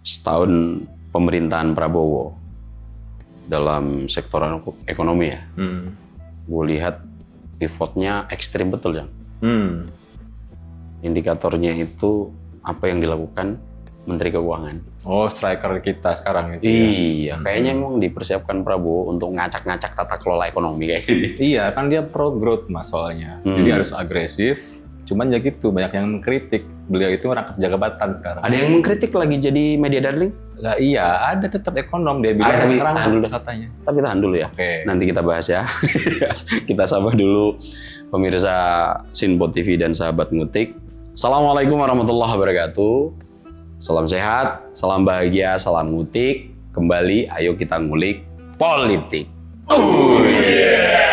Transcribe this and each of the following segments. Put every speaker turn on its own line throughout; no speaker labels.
setahun pemerintahan Prabowo dalam sektor ekonomi ya, gue lihat pivotnya ekstrim betul ya. Indikatornya itu apa yang dilakukan Menteri Keuangan.
Oh, striker kita sekarang itu.
Iya, kayaknya emang dipersiapkan Prabowo untuk ngacak-ngacak tata kelola ekonomi kayak gini.
Iya, kan dia pro growth mas soalnya. Jadi harus agresif. Cuman ya gitu, banyak yang mengkritik. Beliau itu rangkap jabatan sekarang.
Ada yang mengkritik lagi jadi media darling?
Lah iya, ada tetap ekonom dia bilang.
Tapi
sekarang
tahan dulu.
katanya.
Tapi tahan dulu ya.
Oke.
Nanti kita bahas ya. Kita sapa dulu pemirsa Sinpo TV dan sahabat ngutik. Assalamualaikum warahmatullahi wabarakatuh. Salam sehat, salam bahagia, salam ngutik. Kembali, ayo kita ngulik politik. Oh yeah!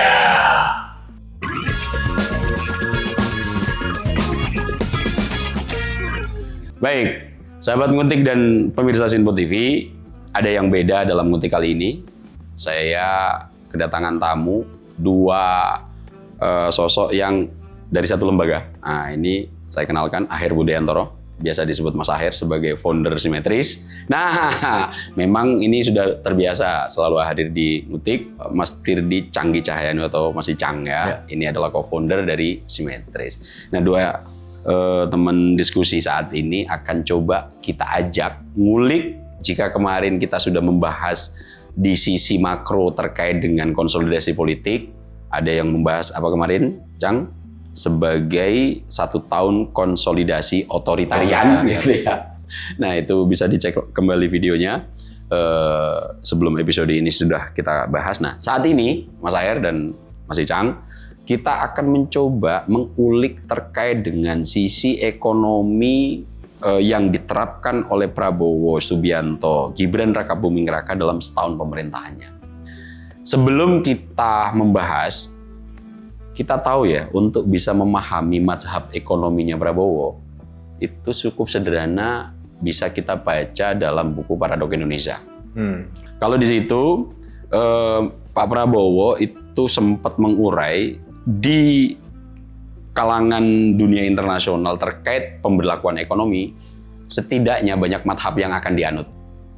Baik, sahabat ngutik dan pemirsa Sinpo TV, ada yang beda dalam ngutik kali ini. Saya kedatangan tamu, dua sosok yang dari satu lembaga. Nah, ini saya kenalkan Aher Budayantoro, biasa disebut Mas Aher sebagai founder Simetris. Nah, memang ini sudah terbiasa selalu hadir di ngutik. Mas Tirdi Canggi Cahyanu atau masih Cang ya. Ini adalah co-founder dari Simetris. Nah, dua teman diskusi saat ini akan coba kita ajak ngulik. Jika kemarin kita sudah membahas di sisi makro terkait dengan konsolidasi politik, ada yang membahas apa kemarin, Cang? Sebagai 1 tahun konsolidasi otoritarian, gitu ya. Nah, itu bisa dicek kembali videonya. Sebelum episode ini sudah kita bahas. Nah, saat ini Mas Aher dan Mas Icang, kita akan mencoba mengulik terkait dengan sisi ekonomi yang diterapkan oleh Prabowo Subianto, Gibran Rakabuming Raka dalam setahun pemerintahannya. Sebelum kita membahas, kita tahu ya, untuk bisa memahami mazhab ekonominya Prabowo, itu cukup sederhana, bisa kita baca dalam buku Paradok Indonesia. Kalau di situ, Pak Prabowo itu sempat mengurai di kalangan dunia internasional terkait pemberlakuan ekonomi, setidaknya banyak mazhab yang akan dianut.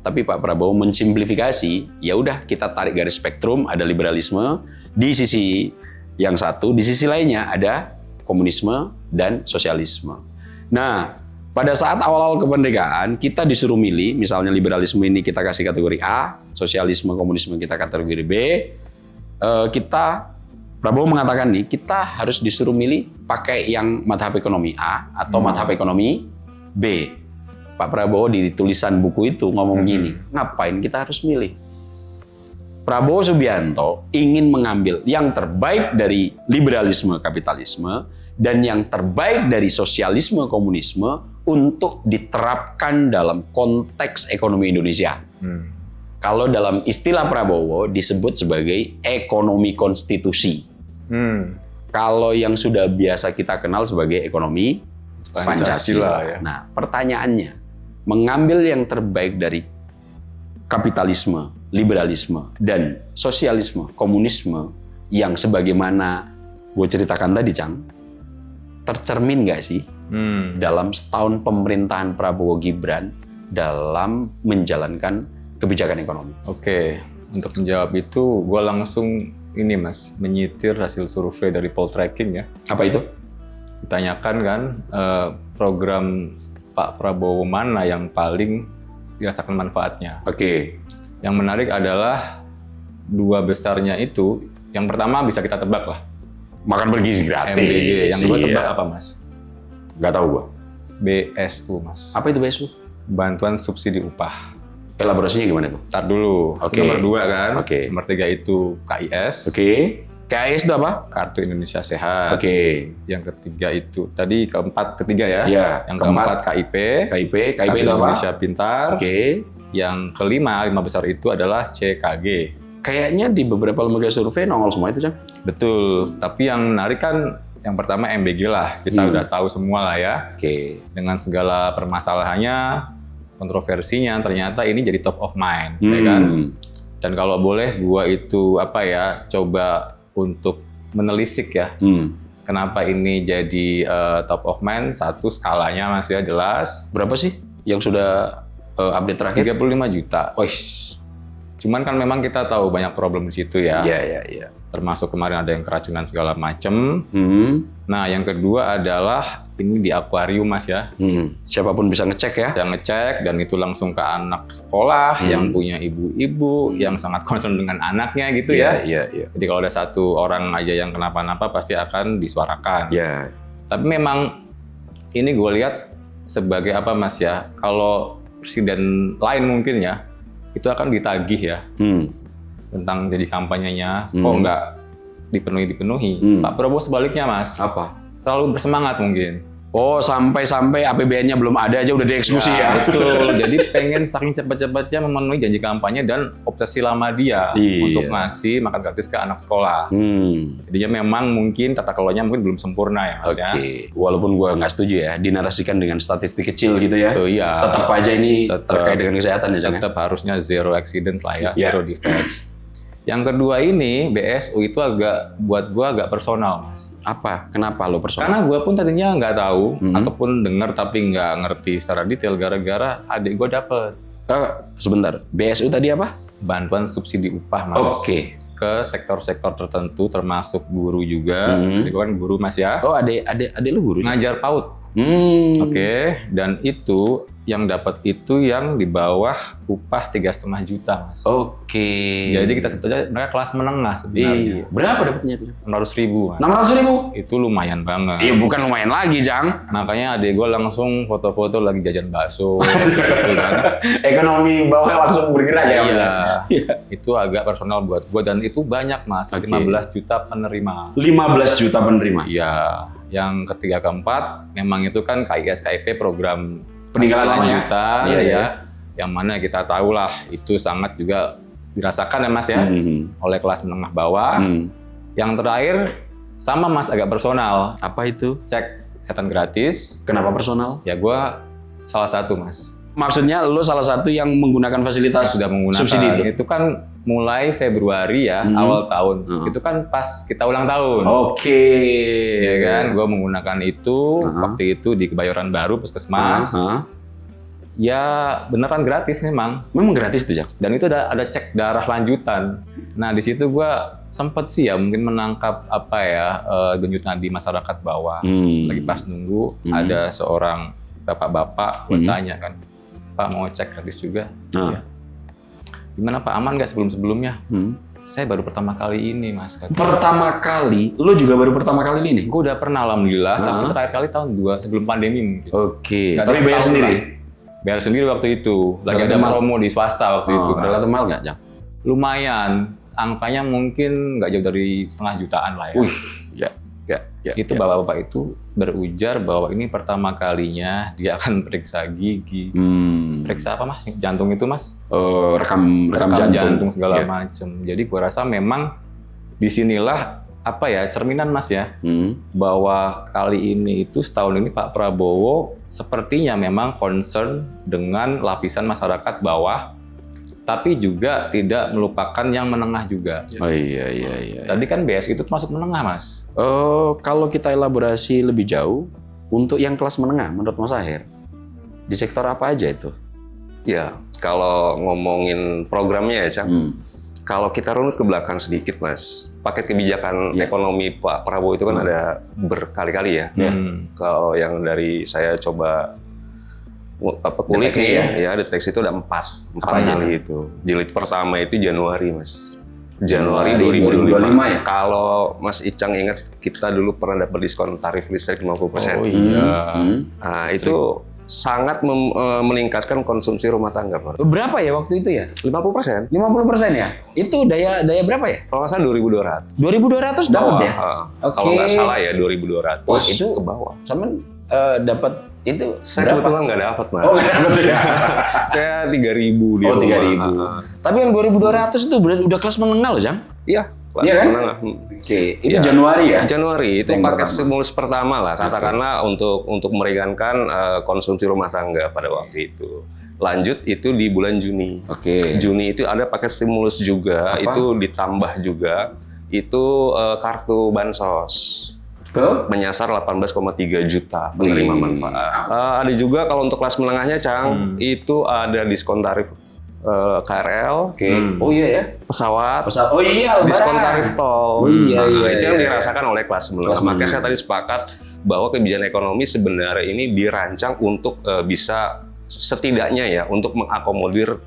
Tapi Pak Prabowo mensimplifikasi, ya udah kita tarik garis spektrum, ada liberalisme di sisi yang satu, di sisi lainnya ada komunisme dan sosialisme. Nah, pada saat awal-awal kemerdekaan, kita disuruh milih, misalnya liberalisme ini kita kasih kategori A, sosialisme, komunisme kita kategori B, Prabowo mengatakan nih, kita harus disuruh milih pakai yang mazhab ekonomi A atau mazhab ekonomi B. Pak Prabowo di tulisan buku itu ngomong gini, ngapain kita harus milih? Prabowo Subianto ingin mengambil yang terbaik dari liberalisme kapitalisme dan yang terbaik dari sosialisme komunisme untuk diterapkan dalam konteks ekonomi Indonesia. Kalau dalam istilah Prabowo disebut sebagai ekonomi konstitusi. Kalau yang sudah biasa kita kenal sebagai ekonomi Pancasila. Ya. Nah, pertanyaannya, mengambil yang terbaik dari kapitalisme, liberalisme, dan sosialisme, komunisme yang sebagaimana gue ceritakan tadi, Cang, tercermin nggak sih dalam setahun pemerintahan Prabowo Gibran dalam menjalankan kebijakan ekonomi?
Oke, untuk menjawab itu gue langsung ini mas, menyitir hasil survei dari Poltreking ya.
Apa itu?
Ditanyakan kan program Pak Prabowo mana yang paling dirasakan manfaatnya.
Oke.
Yang menarik adalah dua besarnya itu, yang pertama bisa kita tebak lah.
Makan bergizi gratis.
MBG. Yang kedua tebak apa mas?
Gak tahu gua.
BSU mas.
Apa itu BSU?
Bantuan subsidi upah.
Elaborasinya gimana tuh?
Ntar dulu.
Oke.
Nomor 2 kan.
Oke.
Nomor 3 itu KIS.
Oke. KIS itu apa?
Kartu Indonesia Sehat.
Oke.
Yang ketiga itu, tadi ketiga ya.
Iya.
Yang keempat KIP.
KIP
Kartu
itu apa?
Indonesia Pintar.
Oke.
Yang kelima, 5 besar itu adalah CKG.
Kayaknya di beberapa lembaga survei nongol semua itu, Cang.
Betul. Tapi yang menarik kan yang pertama MBG lah. Kita udah tahu semua lah ya.
Oke.
Dengan segala permasalahannya, kontroversinya, ternyata ini jadi top of mind, ya kan? Dan kalau boleh, gua itu coba untuk menelisik ya. Kenapa ini jadi top of mind? Satu, skalanya Mas ya jelas.
Berapa sih yang sudah update terakhir?
35 juta.
Oh,
Cuman kan memang kita tahu banyak problem di situ ya.
iya.
Termasuk kemarin ada yang keracunan segala macam. Nah, yang kedua adalah ini di akuarium Mas ya.
Siapapun bisa ngecek ya.
Yang ngecek dan itu langsung ke anak sekolah yang punya ibu-ibu yang sangat concern dengan anaknya gitu ya.
Iya.
Jadi kalau ada satu orang aja yang kenapa-napa pasti akan disuarakan.
Iya.
Tapi memang ini gue lihat sebagai apa Mas ya? Kalau presiden lain mungkin ya itu akan ditagih ya. Tentang jadi kampanyenya, kok nggak dipenuhi. Pak Prabowo sebaliknya Mas,
Apa?
terlalu bersemangat mungkin.
Oh, sampai APBN-nya belum ada aja udah dieksekusi ya?
Betul, jadi pengen saking cepat-cepatnya memenuhi janji kampanye dan obsesi lama dia untuk ngasih makan gratis ke anak sekolah. Jadinya memang mungkin tata kelolanya mungkin belum sempurna ya Mas ya.
Walaupun gua nggak setuju ya, dinarasikan dengan statistik kecil gitu ya.
Oh iya.
Tetap aja ini terkait dengan kesehatan ya, Cang?
Tetap harusnya zero accidents lah ya, zero defects. Yang kedua ini, BSU itu buat gua agak personal, Mas.
Apa? Kenapa lo personal?
Karena gua pun tadinya nggak tahu, ataupun dengar tapi nggak ngerti secara detail, gara-gara adik gua dapet.
Sebentar, BSU tadi apa?
Bantuan subsidi upah, Mas.
Oke.
Ke sektor-sektor tertentu, termasuk guru juga. Adik gua kan guru, Mas ya.
Oh, adik lu guru?
Ngajar PAUD. Oke, dan itu yang dapat itu yang di bawah upah 3,5 juta, Mas.
Oke.
Jadi kita sebut aja mereka kelas menengah sebenarnya.
Berapa dapatnya itu?
600.000, Mas.
600.000?
Itu lumayan banget.
Iya, bukan lumayan lagi, Jang.
Makanya adik gue langsung foto-foto lagi jajan bakso. Gitu kan.
Ekonomi bawah langsung bergerak ya?
Iya. Itu agak personal buat gue dan itu banyak, Mas. 15 juta penerima.
15 juta penerima?
Iya. Yang ketiga keempat, memang itu kan KIS KIP program
peninggalan
lanjutan ya. Yang mana kita tahu lah itu sangat juga dirasakan ya Mas ya oleh kelas menengah bawah. Yang terakhir sama Mas agak personal.
Apa itu?
Cek kesehatan gratis.
Kenapa personal?
Ya gue salah satu Mas.
Maksudnya lo salah satu yang menggunakan fasilitas
sudah menggunakan
subsidi itu?
Itu kan mulai Februari ya, awal tahun. Itu kan pas kita ulang tahun.
Oke.
Ya kan, gue menggunakan itu waktu itu di Kebayoran Baru Puskesmas. Ya beneran gratis memang.
Memang gratis tuh, Jak?
Dan itu ada cek darah lanjutan. Nah di situ gue sempet sih ya mungkin menangkap apa ya denyut nadi masyarakat bawah. Lagi pas nunggu ada seorang bapak-bapak, gue tanya kan, Pak mau cek gratis juga? Ya. Gimana Pak, aman nggak sebelum-sebelumnya? Saya baru pertama kali ini Mas.
Pertama kali? Lo juga baru pertama kali ini?
Gue udah pernah alhamdulillah, tapi terakhir kali tahun 2 sebelum pandemi mungkin.
Oke. Tapi bayar sendiri?
Bayar sendiri waktu itu. Lagi ada promo di swasta waktu itu.
Relatif mahal nggak, Jang?
Lumayan. Angkanya mungkin nggak jauh dari 0,5 jutaan lah ya.
Ya.
Itu bapak-bapak itu berujar bahwa ini pertama kalinya dia akan periksa gigi. Periksa apa Mas? Jantung itu Mas?
Rekam
jantung segala macam. Jadi gua rasa memang disinilah apa ya cerminan Mas ya, bahwa kali ini itu setahun ini Pak Prabowo sepertinya memang concern dengan lapisan masyarakat bawah, tapi juga tidak melupakan yang menengah juga.
Oh iya.
Tadi kan BSU itu termasuk menengah Mas.
Kalau kita elaborasi lebih jauh, untuk yang kelas menengah menurut Mas Ahir, di sektor apa aja itu?
Ya, kalau ngomongin programnya ya, Cang, kalau kita runut ke belakang sedikit, Mas, paket kebijakan ekonomi Pak Prabowo itu kan ada berkali-kali ya. Kalau yang dari saya coba kulik nih ya, deteksi itu ada 4 kali itu. Jilid pertama itu Januari, Mas. Januari 2025 ya. Kalau Mas Icang ingat, kita dulu pernah dapat diskon tarif listrik 50%.
Oh iya.
Nah, itu sangat meningkatkan konsumsi rumah tangga, Pak.
Berapa ya waktu itu ya?
50%.
50% ya? Itu daya berapa ya?
Kalau nggak salah 2.200.
2.200 dapat ya?
Kalau nggak salah ya 2.200.
Wah, itu
ke bawah.
Sama dapat itu
Saya
berapa?
kebetulan nggak dapat, Mas.
Oh, nggak dapat ya?
Saya 3.000 di rumah.
3.000. Tapi yang 2.200 itu berarti udah kelas menengah loh, Jang?
Iya.
Iya kan? Oke, itu Januari ya?
Januari itu
yang
paket
pertama.
stimulus pertama lah, katakanlah untuk meringankan konsumsi rumah tangga pada waktu itu. Lanjut itu di bulan Juni.
Oke.
Juni itu ada paket stimulus juga, itu ditambah juga, itu kartu bansos. menyasar 18,3 juta penerima manfaat. Ada juga kalau untuk kelas menengahnya, Cang, itu ada diskon tarif KRL,
Oh iya ya.
pesawat,
Oh iya,
diskon
Lebaran.
tarif tol.
Oh iya, iya,
Itu yang
iya.
dirasakan oleh kelas menengah. Makanya saya tadi sepakat bahwa kebijakan ekonomi sebenarnya ini dirancang untuk bisa setidaknya ya untuk mengakomodir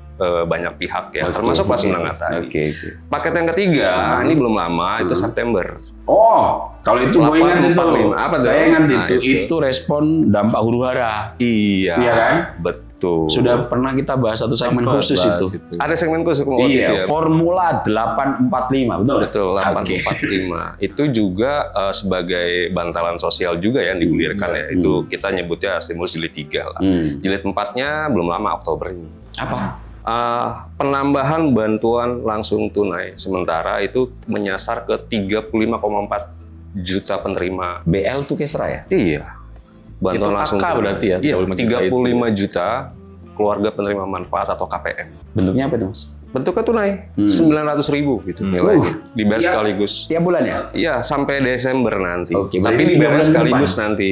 banyak pihak ya, termasuk kelas menengah tadi. Paket yang ketiga ini belum lama, itu September.
Oh, kalau itu gue ingat itu.
845. Apa tuh?
Saya ingat
Nah,
itu respon dampak huru-hara.
Iya,
Iya kan?
betul.
Sudah pernah kita bahas satu segmen khusus itu.
Ada segmen khusus waktu itu
Iya,
ya.
Formula 845, betul?
Betul,
Oke.
845. Itu juga sebagai bantalan sosial juga yang digulirkan ya. Itu kita nyebutnya stimulus jilid 3 lah. Jilid 4-nya belum lama, Oktober ini.
Apa?
Penambahan bantuan langsung tunai sementara itu menyasar ke 35,4 juta penerima.
BL tuh Kesra ya?
Iya. Bantuan
Itu
langsung
KK
tunai.
berarti ya,
Iya,
35
juta keluarga penerima manfaat atau KPM.
Bentuknya apa itu, Mas?
Bentuknya tunai, 900.000 gitu nilainya. Dibayar
Tiap-
sekaligus.
Tiap bulan ya?
Iya, sampai Desember nanti.
Oke,
Tapi
berarti 3
dibayar
bulan
sekaligus
depan.
nanti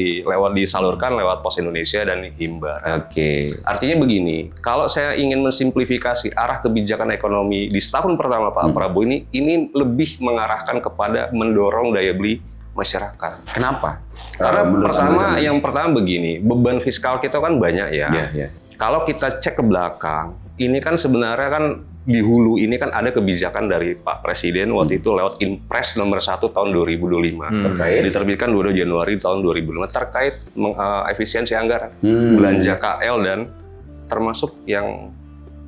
disalurkan lewat Pos Indonesia dan Himbar.
Oke.
Artinya begini, kalau saya ingin mensimplifikasi arah kebijakan ekonomi di setahun pertama Pak Prabowo ini lebih mengarahkan kepada mendorong daya beli masyarakat.
Kenapa?
Karena
Menurut Anda,
yang pertama begini, beban fiskal kita kan banyak ya.
Iya.
Kalau kita cek ke belakang, ini kan sebenarnya kan di hulu ini kan ada kebijakan dari Pak Presiden waktu itu lewat Inpres nomor 1 tahun 2025.
Terkait?
Diterbitkan 22 Januari tahun 2005 terkait efisiensi anggaran, belanja KL dan termasuk yang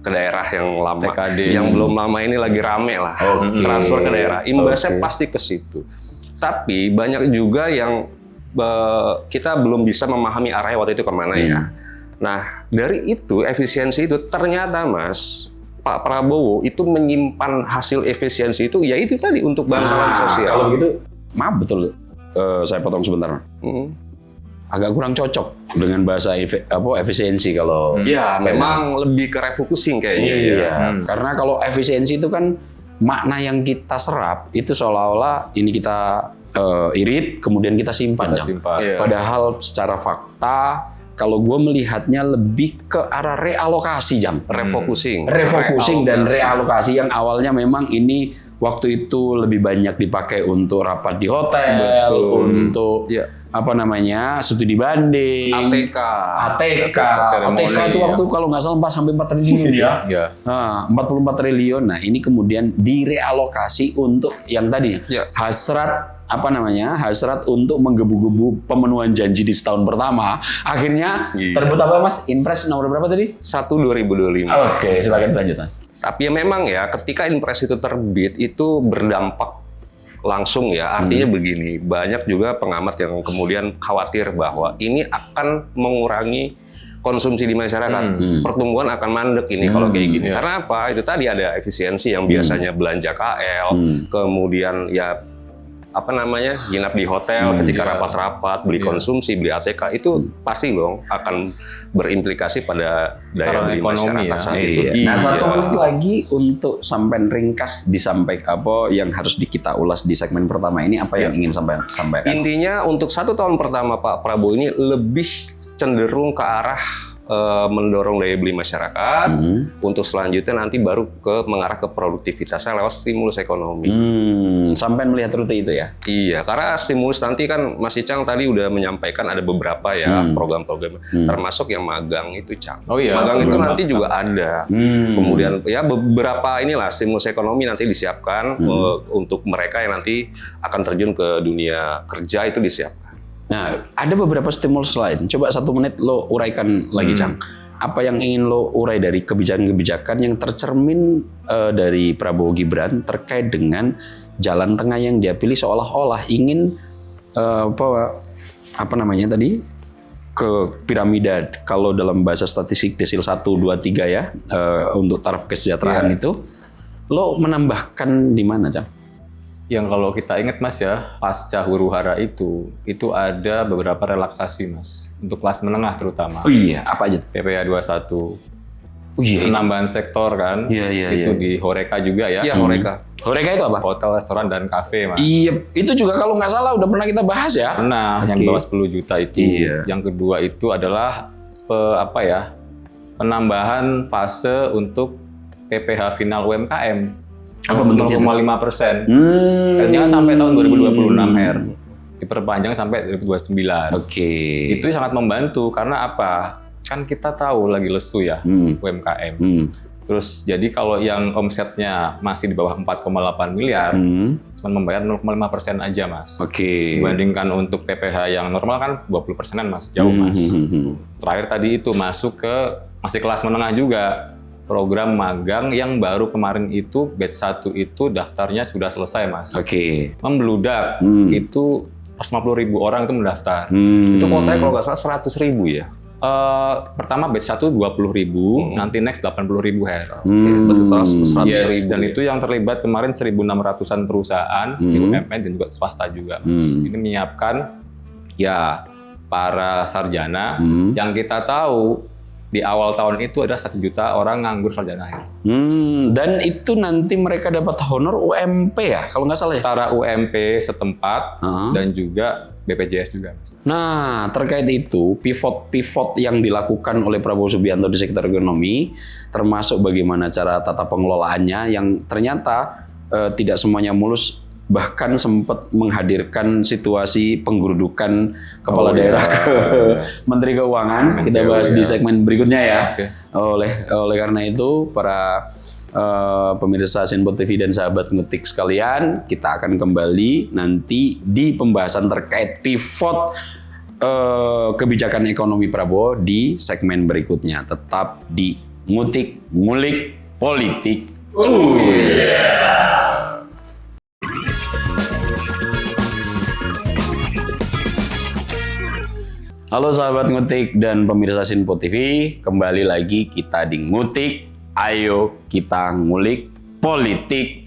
ke daerah yang lama,
TKD.
yang belum lama ini lagi rame lah, transfer ke daerah. Imbasnya pasti ke situ. Tapi banyak juga yang kita belum bisa memahami arahnya waktu itu kemana ya. Nah, dari itu efisiensi itu ternyata Mas Pak Prabowo itu menyimpan hasil efisiensi itu ya itu tadi untuk bantuan sosial.
Kalau begitu, maaf betul. Saya potong sebentar. Agak kurang cocok dengan bahasa efisiensi kalau.
Ya,
saya
memang lebih ke refocusing kayaknya.
Iya, karena kalau efisiensi itu kan makna yang kita serap itu seolah-olah ini kita irit kemudian kita simpan. Jam.
Iya.
Padahal secara fakta kalau gue melihatnya lebih ke arah realokasi, Jam.
Refocusing
Dan realokasi yang awalnya memang ini waktu itu lebih banyak dipakai untuk rapat di hotel, untuk apa namanya studi banding, ATK itu waktu kalau nggak salah 4 triliun ya. Nah, 44 triliun. Nah, ini kemudian direalokasi untuk yang tadi hasrat untuk menggebu-gebu pemenuhan janji di setahun pertama. Akhirnya terbit apa Mas? Inpres nomor berapa tadi?
1/2025.
Oke, silakan lanjut Mas.
Tapi ya memang ya ketika Inpres itu terbit itu berdampak langsung ya. Artinya begini, banyak juga pengamat yang kemudian khawatir bahwa ini akan mengurangi konsumsi di masyarakat. Pertumbuhan akan mandek ini kalau kayak gini. Karena apa? Itu tadi ada efisiensi yang biasanya belanja KL, kemudian ya nginap di hotel ketika rapat-rapat, beli konsumsi, beli ATK itu pasti dong akan berimplikasi pada daya beli
ekonomi
masyarakat saat
ya.
itu.
Nah, 1 menit lagi untuk sampai ringkas disampaikan apa yang harus kita ulas di segmen pertama ini, apa yang ingin sampaikan?
Intinya untuk 1 tahun pertama Pak Prabowo ini lebih cenderung ke arah mendorong daya beli masyarakat. Untuk selanjutnya nanti baru mengarah ke produktivitasnya lewat stimulus ekonomi.
Sampai melihat rute itu ya?
Iya, karena stimulus nanti kan Mas Icang tadi udah menyampaikan ada beberapa ya program-program, termasuk yang magang itu Cang.
Oh iya,
magang itu nanti juga ada. Kemudian ya beberapa inilah stimulus ekonomi nanti disiapkan untuk mereka yang nanti akan terjun ke dunia kerja itu disiapkan.
Nah, ada beberapa stimulus lain. Coba 1 menit lo uraikan lagi, Cang. Apa yang ingin lo urai dari kebijakan-kebijakan yang tercermin dari Prabowo Gibran terkait dengan jalan tengah yang dia pilih seolah-olah ingin ke piramida. Kalau dalam bahasa statistik desil 1, 2, 3 ya, untuk taraf kesejahteraan itu, lo menambahkan di mana, Cang?
Yang kalau kita ingat Mas ya, pasca huru-hara itu ada beberapa relaksasi Mas, untuk kelas menengah terutama.
Oh iya, apa aja?
PPh 21. penambahan sektor kan. Itu di Horeca juga ya.
Iya, Horeca.
Horeca itu apa?
Hotel, restoran, dan kafe, Mas.
Iya, itu juga kalau nggak salah udah pernah kita bahas ya.
Nah, yang bawah 10 juta itu.
Iya.
Yang kedua itu adalah penambahan fase untuk PPh final UMKM.
Apa bentuknya?
0,5%. Ternyata sampai tahun 2026 diperpanjang sampai 2029.
Oke.
Itu sangat membantu karena apa? Kan kita tahu lagi lesu ya UMKM. Terus jadi kalau yang omsetnya masih di bawah 4,8 miliar, cuma membayar 0,5% aja, Mas.
Oke.
Dibandingkan untuk PPh yang normal kan 20%-an, Mas. Jauh, Mas. Terakhir tadi itu masuk ke masih kelas menengah juga. Program magang yang baru kemarin itu batch 1 itu daftarnya sudah selesai, Mas.
Oke.
Membludak. Itu 150.000 orang itu mendaftar.
Itu kuotanya kalau nggak salah 100.000 ya.
Pertama batch 1 20.000, nanti next 80.000
Berarti total 100.000.
Yes, dan itu yang terlibat kemarin 1.600-an perusahaan, BUMN dan juga swasta juga, Mas. Ini menyiapkan ya para sarjana yang kita tahu di awal tahun itu ada 1 juta orang nganggur sarjana akhir.
Dan itu nanti mereka dapat honor UMP ya, kalau nggak salah ya?
Setara UMP setempat dan juga BPJS juga, Mas.
Nah, terkait itu, pivot yang dilakukan oleh Prabowo Subianto di sektor ekonomi, termasuk bagaimana cara tata pengelolaannya yang ternyata tidak semuanya mulus, bahkan sempat menghadirkan situasi penggerudukan kepala daerah ke Menteri Keuangan. Kita bahas di segmen berikutnya ya. Oleh karena itu, para pemirsa Sinpo TV dan sahabat ngutik sekalian, kita akan kembali nanti di pembahasan terkait pivot kebijakan ekonomi Prabowo di segmen berikutnya. Tetap di Ngutik Ngulik Politik. Halo sahabat ngutik dan pemirsa Sinpo TV, kembali lagi kita di Ngutik. Ayo kita ngulik politik.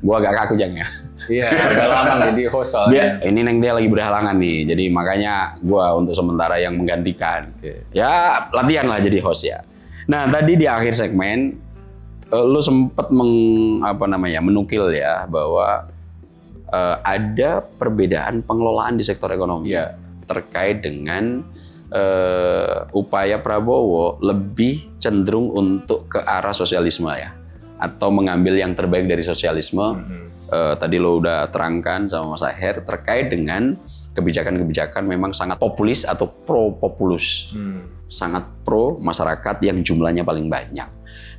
Gua agak kaku Jang ya.
Iya, udah lama jadi host soalnya.
Ini Neng dia lagi berhalangan nih, jadi makanya gua untuk sementara yang menggantikan. Ya latihan lah jadi host ya. Nah tadi di akhir segmen, lu sempat menukil ya bahwa ada perbedaan pengelolaan di sektor ekonomi terkait dengan upaya Prabowo lebih cenderung untuk ke arah sosialisme ya, atau mengambil yang terbaik dari sosialisme. Tadi lo udah terangkan sama Mas Aher terkait dengan kebijakan-kebijakan memang sangat populis atau pro-populus, sangat pro masyarakat yang jumlahnya paling banyak.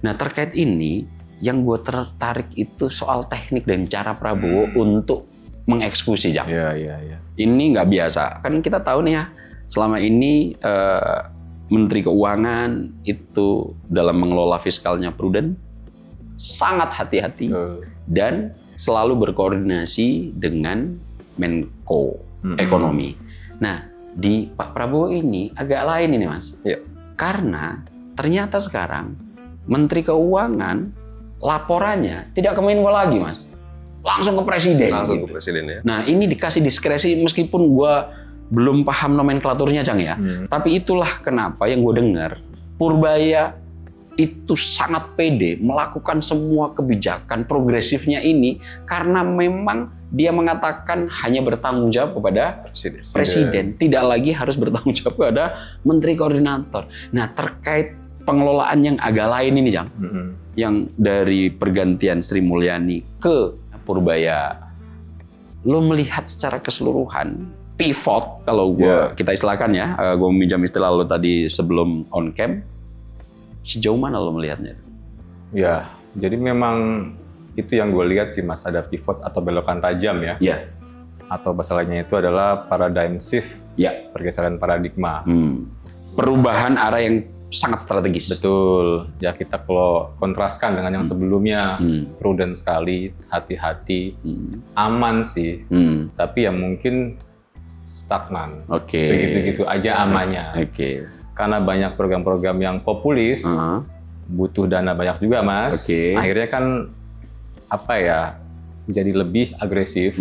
Nah terkait ini, yang gue tertarik itu soal teknik dan cara Prabowo untuk mengeksekusi, Jang.
Iya.
Ini nggak biasa. Kan kita tahu nih ya, selama ini Menteri Keuangan itu dalam mengelola fiskalnya prudent, sangat hati-hati, dan selalu berkoordinasi dengan Menko Ekonomi. Nah, di Pak Prabowo ini agak lain ini, Mas. Karena ternyata sekarang Menteri Keuangan laporannya tidak ke Menko lagi, Mas. Langsung ke Presiden.
Langsung ke Presiden ya.
Nah, ini dikasih diskresi meskipun gua belum paham nomenklaturnya, Cang ya. Tapi itulah kenapa yang gue dengar Purbaya itu sangat pede melakukan semua kebijakan progresifnya ini karena memang dia mengatakan hanya bertanggung jawab kepada Presiden, tidak lagi harus bertanggung jawab kepada Menteri Koordinator. Nah, terkait pengelolaan yang agak lain ini, Jang, yang dari pergantian Sri Mulyani ke Purbaya, lo melihat secara keseluruhan pivot, kalau kita istilahkan ya, gue meminjam istilah lo tadi sebelum on cam, sejauh mana lo melihatnya?
Ya, jadi memang itu yang gue lihat sih, Mas, ada pivot atau belokan tajam ya.
Iya.
Atau bahasa lainnya itu adalah paradigm shift, pergeseran paradigma.
Perubahan arah yang sangat strategis.
Betul. Ya kita kalau kontraskan dengan yang sebelumnya, prudent sekali, hati-hati, aman sih. Tapi ya mungkin stagnan. Segitu-gitu aja amannya. Karena banyak program-program yang populis, butuh dana banyak juga, Mas. Akhirnya kan jadi lebih agresif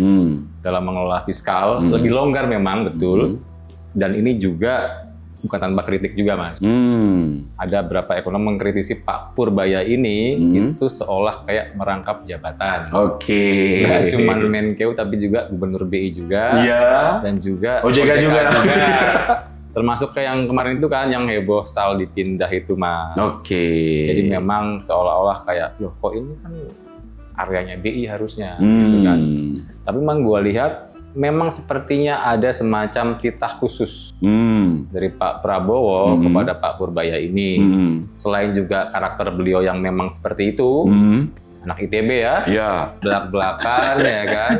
dalam mengelola fiskal, lebih longgar memang, betul. Dan ini juga bukan tanpa kritik juga, Mas.
Hmm.
Ada beberapa ekonom mengkritisi Pak Purbaya ini itu seolah kayak merangkap jabatan.
Oke.
Nggak cuma Menkeu tapi juga Gubernur BI juga.
Iya.
Dan juga
OJK juga.
Termasuk kayak yang kemarin itu kan yang heboh Sal dipindah itu, Mas.
Oke.
Jadi memang seolah-olah kayak loh kok ini kan areanya BI harusnya gitu kan. Tapi memang gue lihat memang sepertinya ada semacam titah khusus dari Pak Prabowo kepada Pak Purbaya ini. Selain juga karakter beliau yang memang seperti itu, anak ITB ya, belak-belakan ya kan,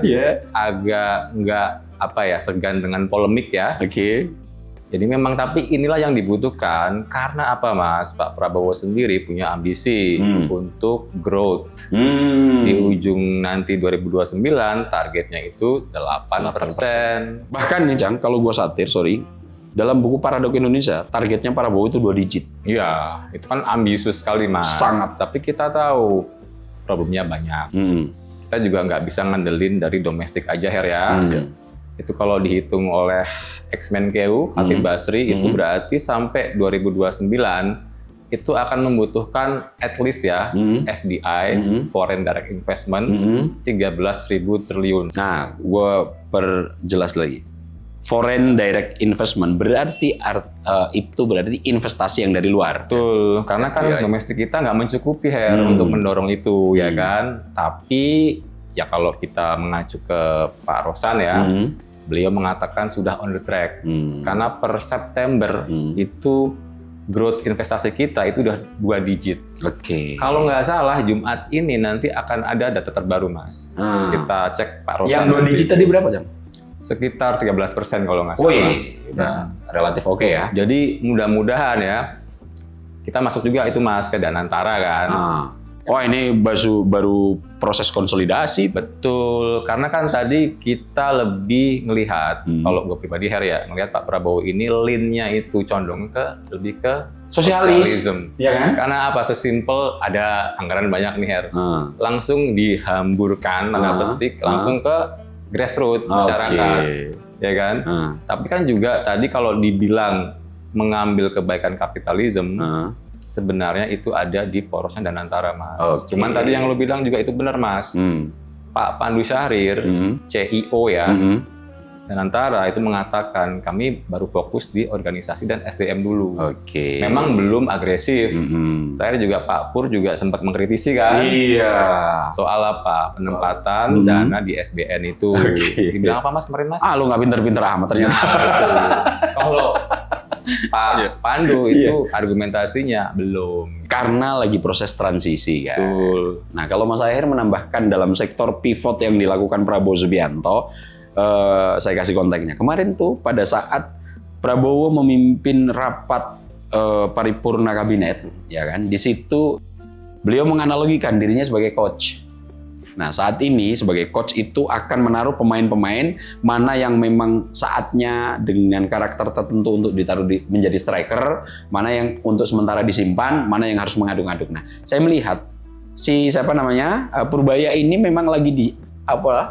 agak nggak segan dengan polemik ya.
Oke.
Jadi memang tapi inilah yang dibutuhkan karena apa, Mas? Pak Prabowo sendiri punya ambisi untuk growth. Di ujung nanti 2029 targetnya itu 8%.
Bahkan nih Cang, kalau gua satir, dalam buku Paradok Indonesia, targetnya Prabowo itu 2 digit.
Iya, itu kan ambisius sekali, Mas.
Sangat.
Tapi kita tahu problemnya banyak. Kita juga nggak bisa ngandelin dari domestik aja, Her ya. Itu kalau dihitung oleh ex-Menkeu, Khatib Basri, itu berarti sampai 2029 itu akan membutuhkan at least ya FDI, Foreign Direct Investment, 13.000 triliun.
Nah, gue perjelas lagi. Foreign Direct Investment berarti itu berarti investasi yang dari luar.
Betul, karena kan domestik kita nggak mencukupi, Her, untuk mendorong itu, ya kan? Tapi ya kalau kita mengacu ke Pak Rosan ya, beliau mengatakan sudah on the track. Karena per September itu growth investasi kita itu udah 2 digit.
Oke.
Kalau nggak salah Jumat ini nanti akan ada data terbaru, Mas. Kita cek Pak Rosan.
Yang 2 digit tadi berapa, Jam?
Sekitar 13% kalau nggak salah.
Wih, relatif oke ya.
Jadi mudah-mudahan ya kita masuk juga itu, Mas, ke Danantara kan.
Oh, ini baru proses konsolidasi.
Betul, karena kan tadi kita lebih ngelihat, kalau gue pribadi Her ya, ngelihat Pak Prabowo ini lean-nya itu condong lebih ke
sosialisme, ya kan?
Karena apa? Sesimpel ada anggaran banyak nih, Her, langsung dihamburkan tanda petik langsung ke grassroots masyarakat, ya kan? Tapi kan juga tadi kalau dibilang mengambil kebaikan kapitalisme, sebenarnya itu ada di porosnya Danantara, Mas. Cuman tadi yang lo bilang juga itu benar, Mas. Pak Pandu Syahrir, CIO ya, Danantara itu mengatakan kami baru fokus di organisasi dan SDM dulu. Memang belum agresif. Saya juga Pak Pur juga sempat mengkritisi kan.
Iya.
Soal apa? Penempatan dana di SBN itu. Dibilang apa, Mas, kemarin, Mas?
Lu nggak pinter-pinter amat ternyata.
Kalau Pak Pandu itu argumentasinya belum.
Karena lagi proses transisi kan.
Betul.
Nah, kalau Mas Aher menambahkan dalam sektor pivot yang dilakukan Prabowo Subianto, saya kasih konteksnya. Kemarin tuh pada saat Prabowo memimpin rapat paripurna kabinet, ya kan? Di situ beliau menganalogikan dirinya sebagai coach. Nah, saat ini sebagai coach itu akan menaruh pemain-pemain mana yang memang saatnya dengan karakter tertentu untuk ditaruh menjadi striker, mana yang untuk sementara disimpan, mana yang harus mengaduk-aduk. Nah, saya melihat Purbaya ini memang lagi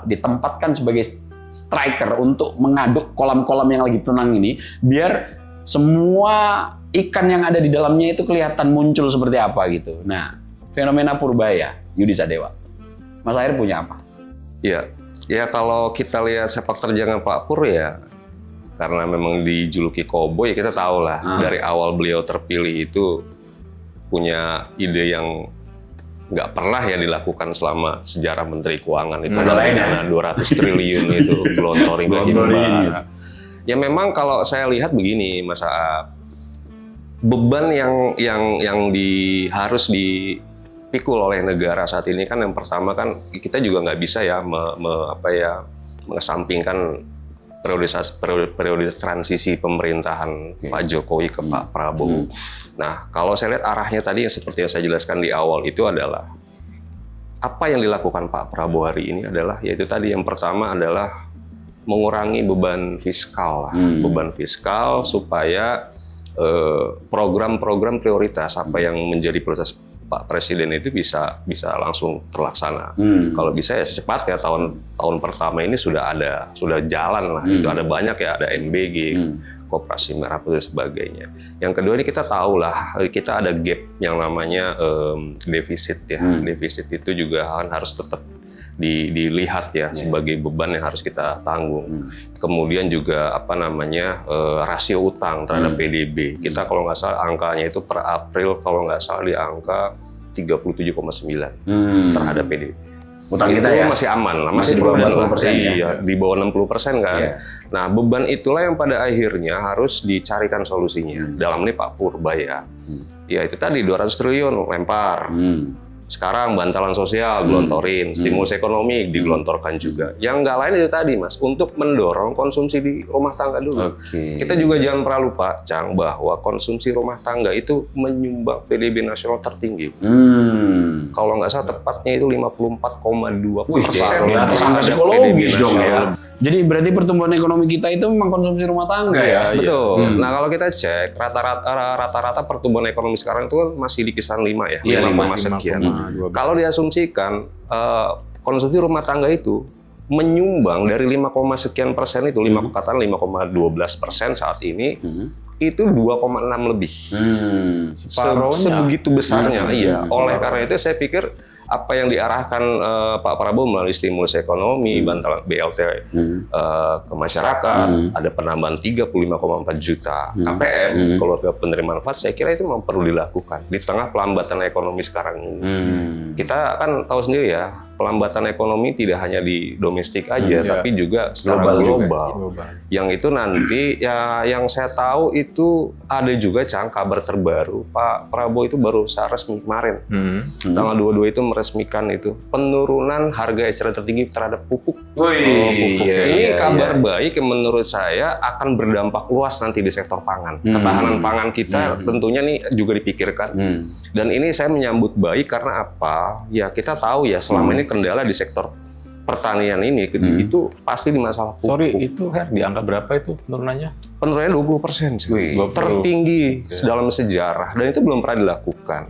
ditempatkan sebagai striker untuk mengaduk kolam-kolam yang lagi tenang ini, biar semua ikan yang ada di dalamnya itu kelihatan muncul seperti apa gitu. Nah, fenomena Purbaya, Yudi Sadewa. Mas Aher punya apa?
Ya kalau kita lihat sepak terjang Pak Pur ya, karena memang dijuluki koboi, kita tahu lah dari awal beliau terpilih itu punya ide yang nggak pernah ya dilakukan selama sejarah Menteri Keuangan itu. Ada dana 200 triliun itu gelontoring. Ya memang kalau saya lihat begini, Mas Aap, beban yang harus dipikul oleh negara saat ini kan yang pertama kan kita juga nggak bisa ya mengesampingkan periode transisi pemerintahan Pak Jokowi ke Pak Prabowo. Nah, kalau saya lihat arahnya tadi yang seperti yang saya jelaskan di awal itu adalah apa yang dilakukan Pak Prabowo hari ini adalah yaitu tadi yang pertama adalah mengurangi beban fiskal, beban fiskal supaya program-program prioritas apa yang menjadi prioritas Pak Presiden itu bisa langsung terlaksana. Kalau bisa ya secepatnya tahun pertama ini sudah jalan lah. Itu ada banyak ya, ada MBG, koperasi merah putih dan sebagainya. Yang kedua ini kita tahu lah, kita ada gap yang namanya defisit ya. Defisit itu juga harus tetap dilihat ya sebagai beban yang harus kita tanggung. Kemudian juga rasio utang terhadap PDB. Kita kalau nggak salah angkanya itu per April kalau nggak salah di angka 37,9 terhadap PDB.
Utang
itu
kita ya
masih aman lah, masih
di bawah 60% ya.
Iya, di bawah 60% kan.
Iya.
Nah, beban itulah yang pada akhirnya harus dicarikan solusinya. Dalam ini Pak Purbaya. Ya itu tadi 200 triliun lempar. Sekarang bantalan sosial gelontorin, stimulus ekonomi digelontorkan juga. Yang nggak lain itu tadi Mas, untuk mendorong konsumsi di rumah tangga dulu. Kita juga jangan pernah lupa, Cang, bahwa konsumsi rumah tangga itu menyumbang PDB nasional tertinggi. Kalau nggak salah tepatnya itu 54,2%.
Di atas angka psikologis dong ya. Jadi berarti pertumbuhan ekonomi kita itu memang konsumsi rumah tangga ya?
Betul. Nah kalau kita cek rata-rata pertumbuhan ekonomi sekarang itu kan masih di kisaran 5 ya, 5, sekian. Kalau diasumsikan konsumsi rumah tangga itu menyumbang dari 5, sekian persen itu, 5,12% saat ini, itu 2,6 lebih. Sebegitu besarnya, iya. Oleh karena itu saya pikir apa yang diarahkan Pak Prabowo melalui stimulus ekonomi, bantalan BLT ke masyarakat, ada penambahan 35,4 juta KPM, keluarga penerima manfaat, saya kira itu memang perlu dilakukan di tengah pelambatan ekonomi sekarang ini. Kita kan tahu sendiri ya, pelambatan ekonomi tidak hanya di domestik aja, tapi juga secara global. Yang itu nanti ya yang saya tahu itu ada juga kabar terbaru, Pak Prabowo itu baru resmi kemarin, tanggal 22 itu meresmikan itu penurunan harga eceran tertinggi terhadap pupuk. Ini kabar baik yang menurut saya akan berdampak luas nanti di sektor pangan. Ketahanan pangan kita tentunya nih juga dipikirkan. Dan ini saya menyambut baik karena apa? Ya kita tahu ya selama ini kendala di sektor pertanian ini itu pasti di masalah pupuk.
Sorry, itu di angka berapa itu penurunannya?
Penurunannya 20%, tertinggi dalam sejarah, dan itu belum pernah dilakukan.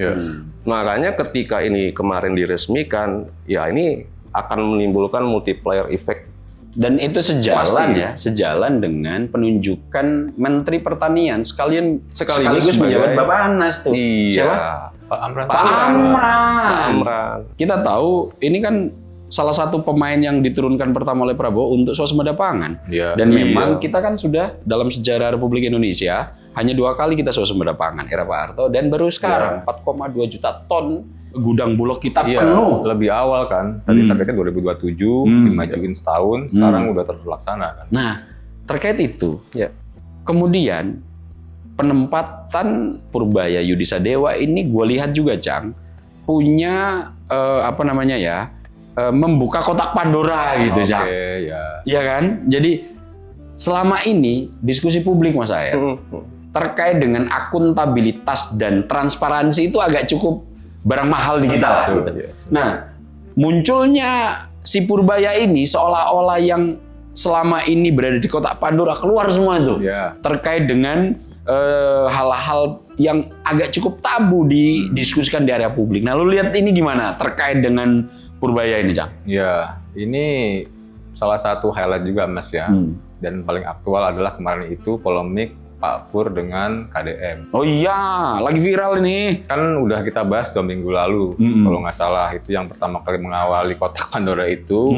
Makanya ketika ini kemarin diresmikan, ya ini akan menimbulkan multiplier effect.
Dan itu sejalan dengan penunjukan Menteri Pertanian sekaligus menjabat Bapak Anas tuh.
Siapa?
Pak Amran.
Pak Amran. Kita tahu ini kan salah satu pemain yang diturunkan pertama oleh Prabowo untuk swasembada pangan. Dan memang kita kan sudah dalam sejarah Republik Indonesia hanya 2 kali kita swasembada pangan, era Pak Harto, dan baru sekarang 4,2 juta ton gudang Bulog kita penuh.
Lebih awal kan, tadi targetnya 2027, dimajuin setahun, sekarang udah terlaksana kan.
Nah, terkait itu, kemudian penempatan Purbaya Yudhisa Dewa ini gue lihat juga, Cang, punya membuka kotak Pandora gitu, Cang. Iya kan? Jadi selama ini diskusi publik Mas Aher terkait dengan akuntabilitas dan transparansi itu agak cukup barang mahal di kita lah. Nah, munculnya si Purbaya ini seolah-olah yang selama ini berada di kotak Pandora keluar semua itu terkait dengan hal-hal yang agak cukup tabu didiskusikan di area publik. Nah, lu lihat ini gimana terkait dengan Purbaya ini, Cang?
Ya, ini salah satu highlight juga, Mas ya. Dan paling aktual adalah kemarin itu polemik Pak Pur dengan KDM.
Oh iya, lagi viral ini.
Kan udah kita bahas 2 minggu lalu, kalau nggak salah itu yang pertama kali mengawali kotak Pandora itu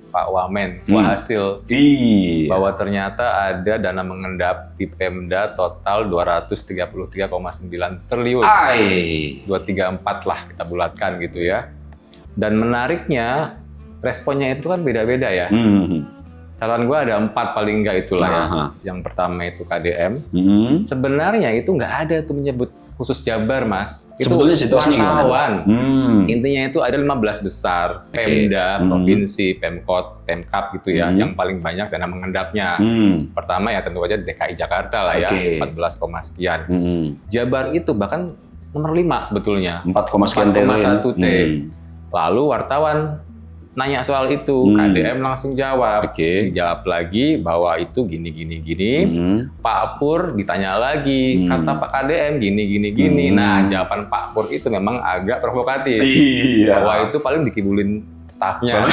Pak Wamen, Swahasil, bahwa ternyata ada dana mengendap di Pemda total 233,9 triliun. 234 lah kita bulatkan gitu ya. Dan menariknya responnya itu kan beda-beda ya. Catatan gue ada 4 paling enggak itulah ya. Yang pertama itu KDM. Sebenarnya itu nggak ada tuh menyebut khusus Jabar, Mas.
Sebetulnya situasinya
gimana? Intinya itu ada 15 besar. Pemda, Provinsi, Pemkot, Pemkap gitu ya. Yang paling banyak dana mengendapnya. Pertama ya tentu aja DKI Jakarta lah ya. 14, sekian. Jabar itu bahkan nomor 5 sebetulnya. 4,1 T. Lalu wartawan nanya soal itu, KDM langsung jawab. Dijawab lagi bahwa itu gini. Pak Pur ditanya lagi, kata Pak KDM gini. Nah, jawaban Pak Pur itu memang agak provokatif. Bahwa itu paling dikibulin stafnya.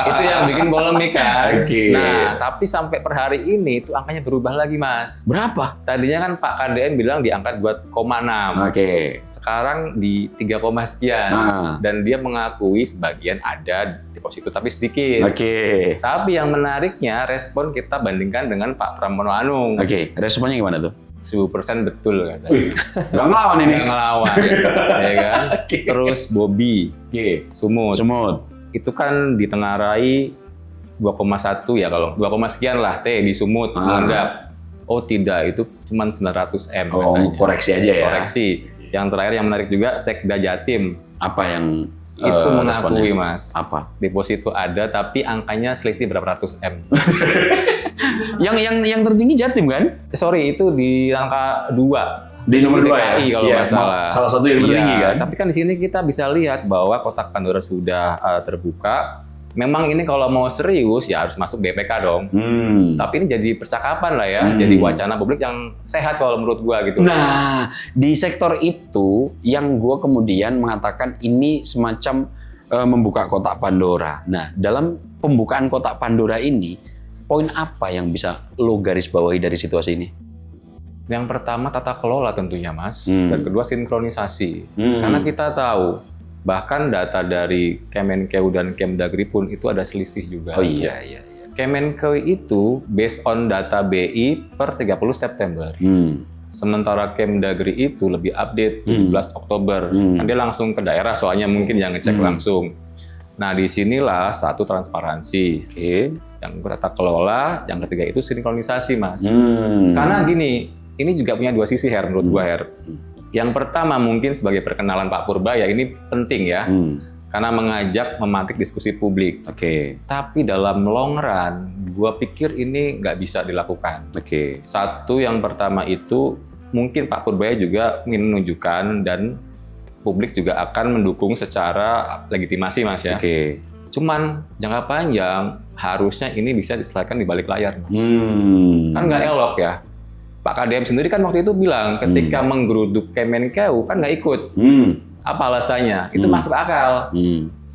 Itu yang bikin polemik kan.
Oke.
Nah, tapi sampai per hari ini itu angkanya berubah lagi, Mas.
Berapa?
Tadinya kan Pak KDM bilang di angka 2,6.
Oke.
Sekarang di 3, sekian.
Nah.
Dan dia mengakui sebagian ada deposito tapi sedikit.
Oke.
Tapi yang menariknya respon kita bandingkan dengan Pak Pramono Anung.
Oke, responnya gimana tuh?
1000% betul katanya.
Gak ngelawan ini.
Yang ngelawan, ya kan? Terus Bobby
Oke.
Sumut.
Semut.
Itu kan ditengarai 2,1 ya, kalau 2, sekian lah T di Sumut menganggap oh tidak, itu cuma 900 M
Oh,
katanya.
koreksi aja ya.
Koreksi. Yang terakhir yang menarik juga Sekda Jatim
Apa yang
itu mengakui
responnya?
Mas.
Apa?
Deposito ada tapi angkanya selisih berapa ratus M.
Yang tertinggi Jatim kan?
Sorry, itu di angka 2.
Di nomor 2 ya?
DKI kalau
Iya,
nggak salah.
salah satu yang tertinggi
Iya,
kan?
Tapi kan di sini kita bisa lihat bahwa kotak Pandora sudah terbuka. Memang ini kalau mau serius ya harus masuk BPK dong. Tapi ini jadi percakapan lah ya, jadi wacana publik yang sehat kalau menurut gua gitu.
Nah, di sektor itu yang gue kemudian mengatakan ini semacam membuka kotak Pandora. Nah, dalam pembukaan kotak Pandora ini, poin apa yang bisa lo garis bawahi dari situasi ini?
Yang pertama tata kelola tentunya Mas, dan kedua sinkronisasi. Karena kita tahu bahkan data dari Kemenkeu dan Kemdagri pun itu ada selisih juga.
Oh iya.
Kemenkeu itu based on data BI per 30 September. Sementara Kemdagri itu lebih update 17 Oktober. Kan dia langsung ke daerah soalnya mungkin yang ngecek langsung. Nah, disinilah satu transparansi.
Oke.
Yang tata kelola, yang ketiga itu sinkronisasi, Mas. Karena gini, ini juga punya dua sisi, Her, menurut gua, Her. Yang pertama mungkin sebagai perkenalan Pak Purbaya ini penting ya. Karena mengajak memantik diskusi publik.
Oke.
Tapi dalam long run, gua pikir ini nggak bisa dilakukan.
Oke.
Satu, yang pertama itu mungkin Pak Purbaya juga ingin menunjukkan dan publik juga akan mendukung secara legitimasi, Mas ya.
Oke.
Cuman jangka panjang harusnya ini bisa diselesaikan di balik layar, Mas. Kan nggak elok ya. Pak KDM sendiri kan waktu itu bilang ketika menggeruduk Kemenkeu kan nggak ikut. Apa alasannya? Itu masuk akal.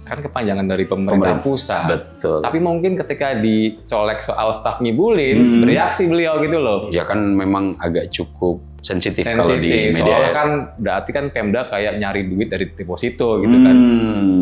Kan kepanjangan dari pemerintah pusat.
Betul.
Tapi mungkin ketika dicolek soal staf ngibulin, bereaksi beliau gitu loh.
Ya kan memang agak cukup sensitif kalau di media.
Soalnya kan berarti kan Pemda kayak nyari duit dari deposito gitu kan.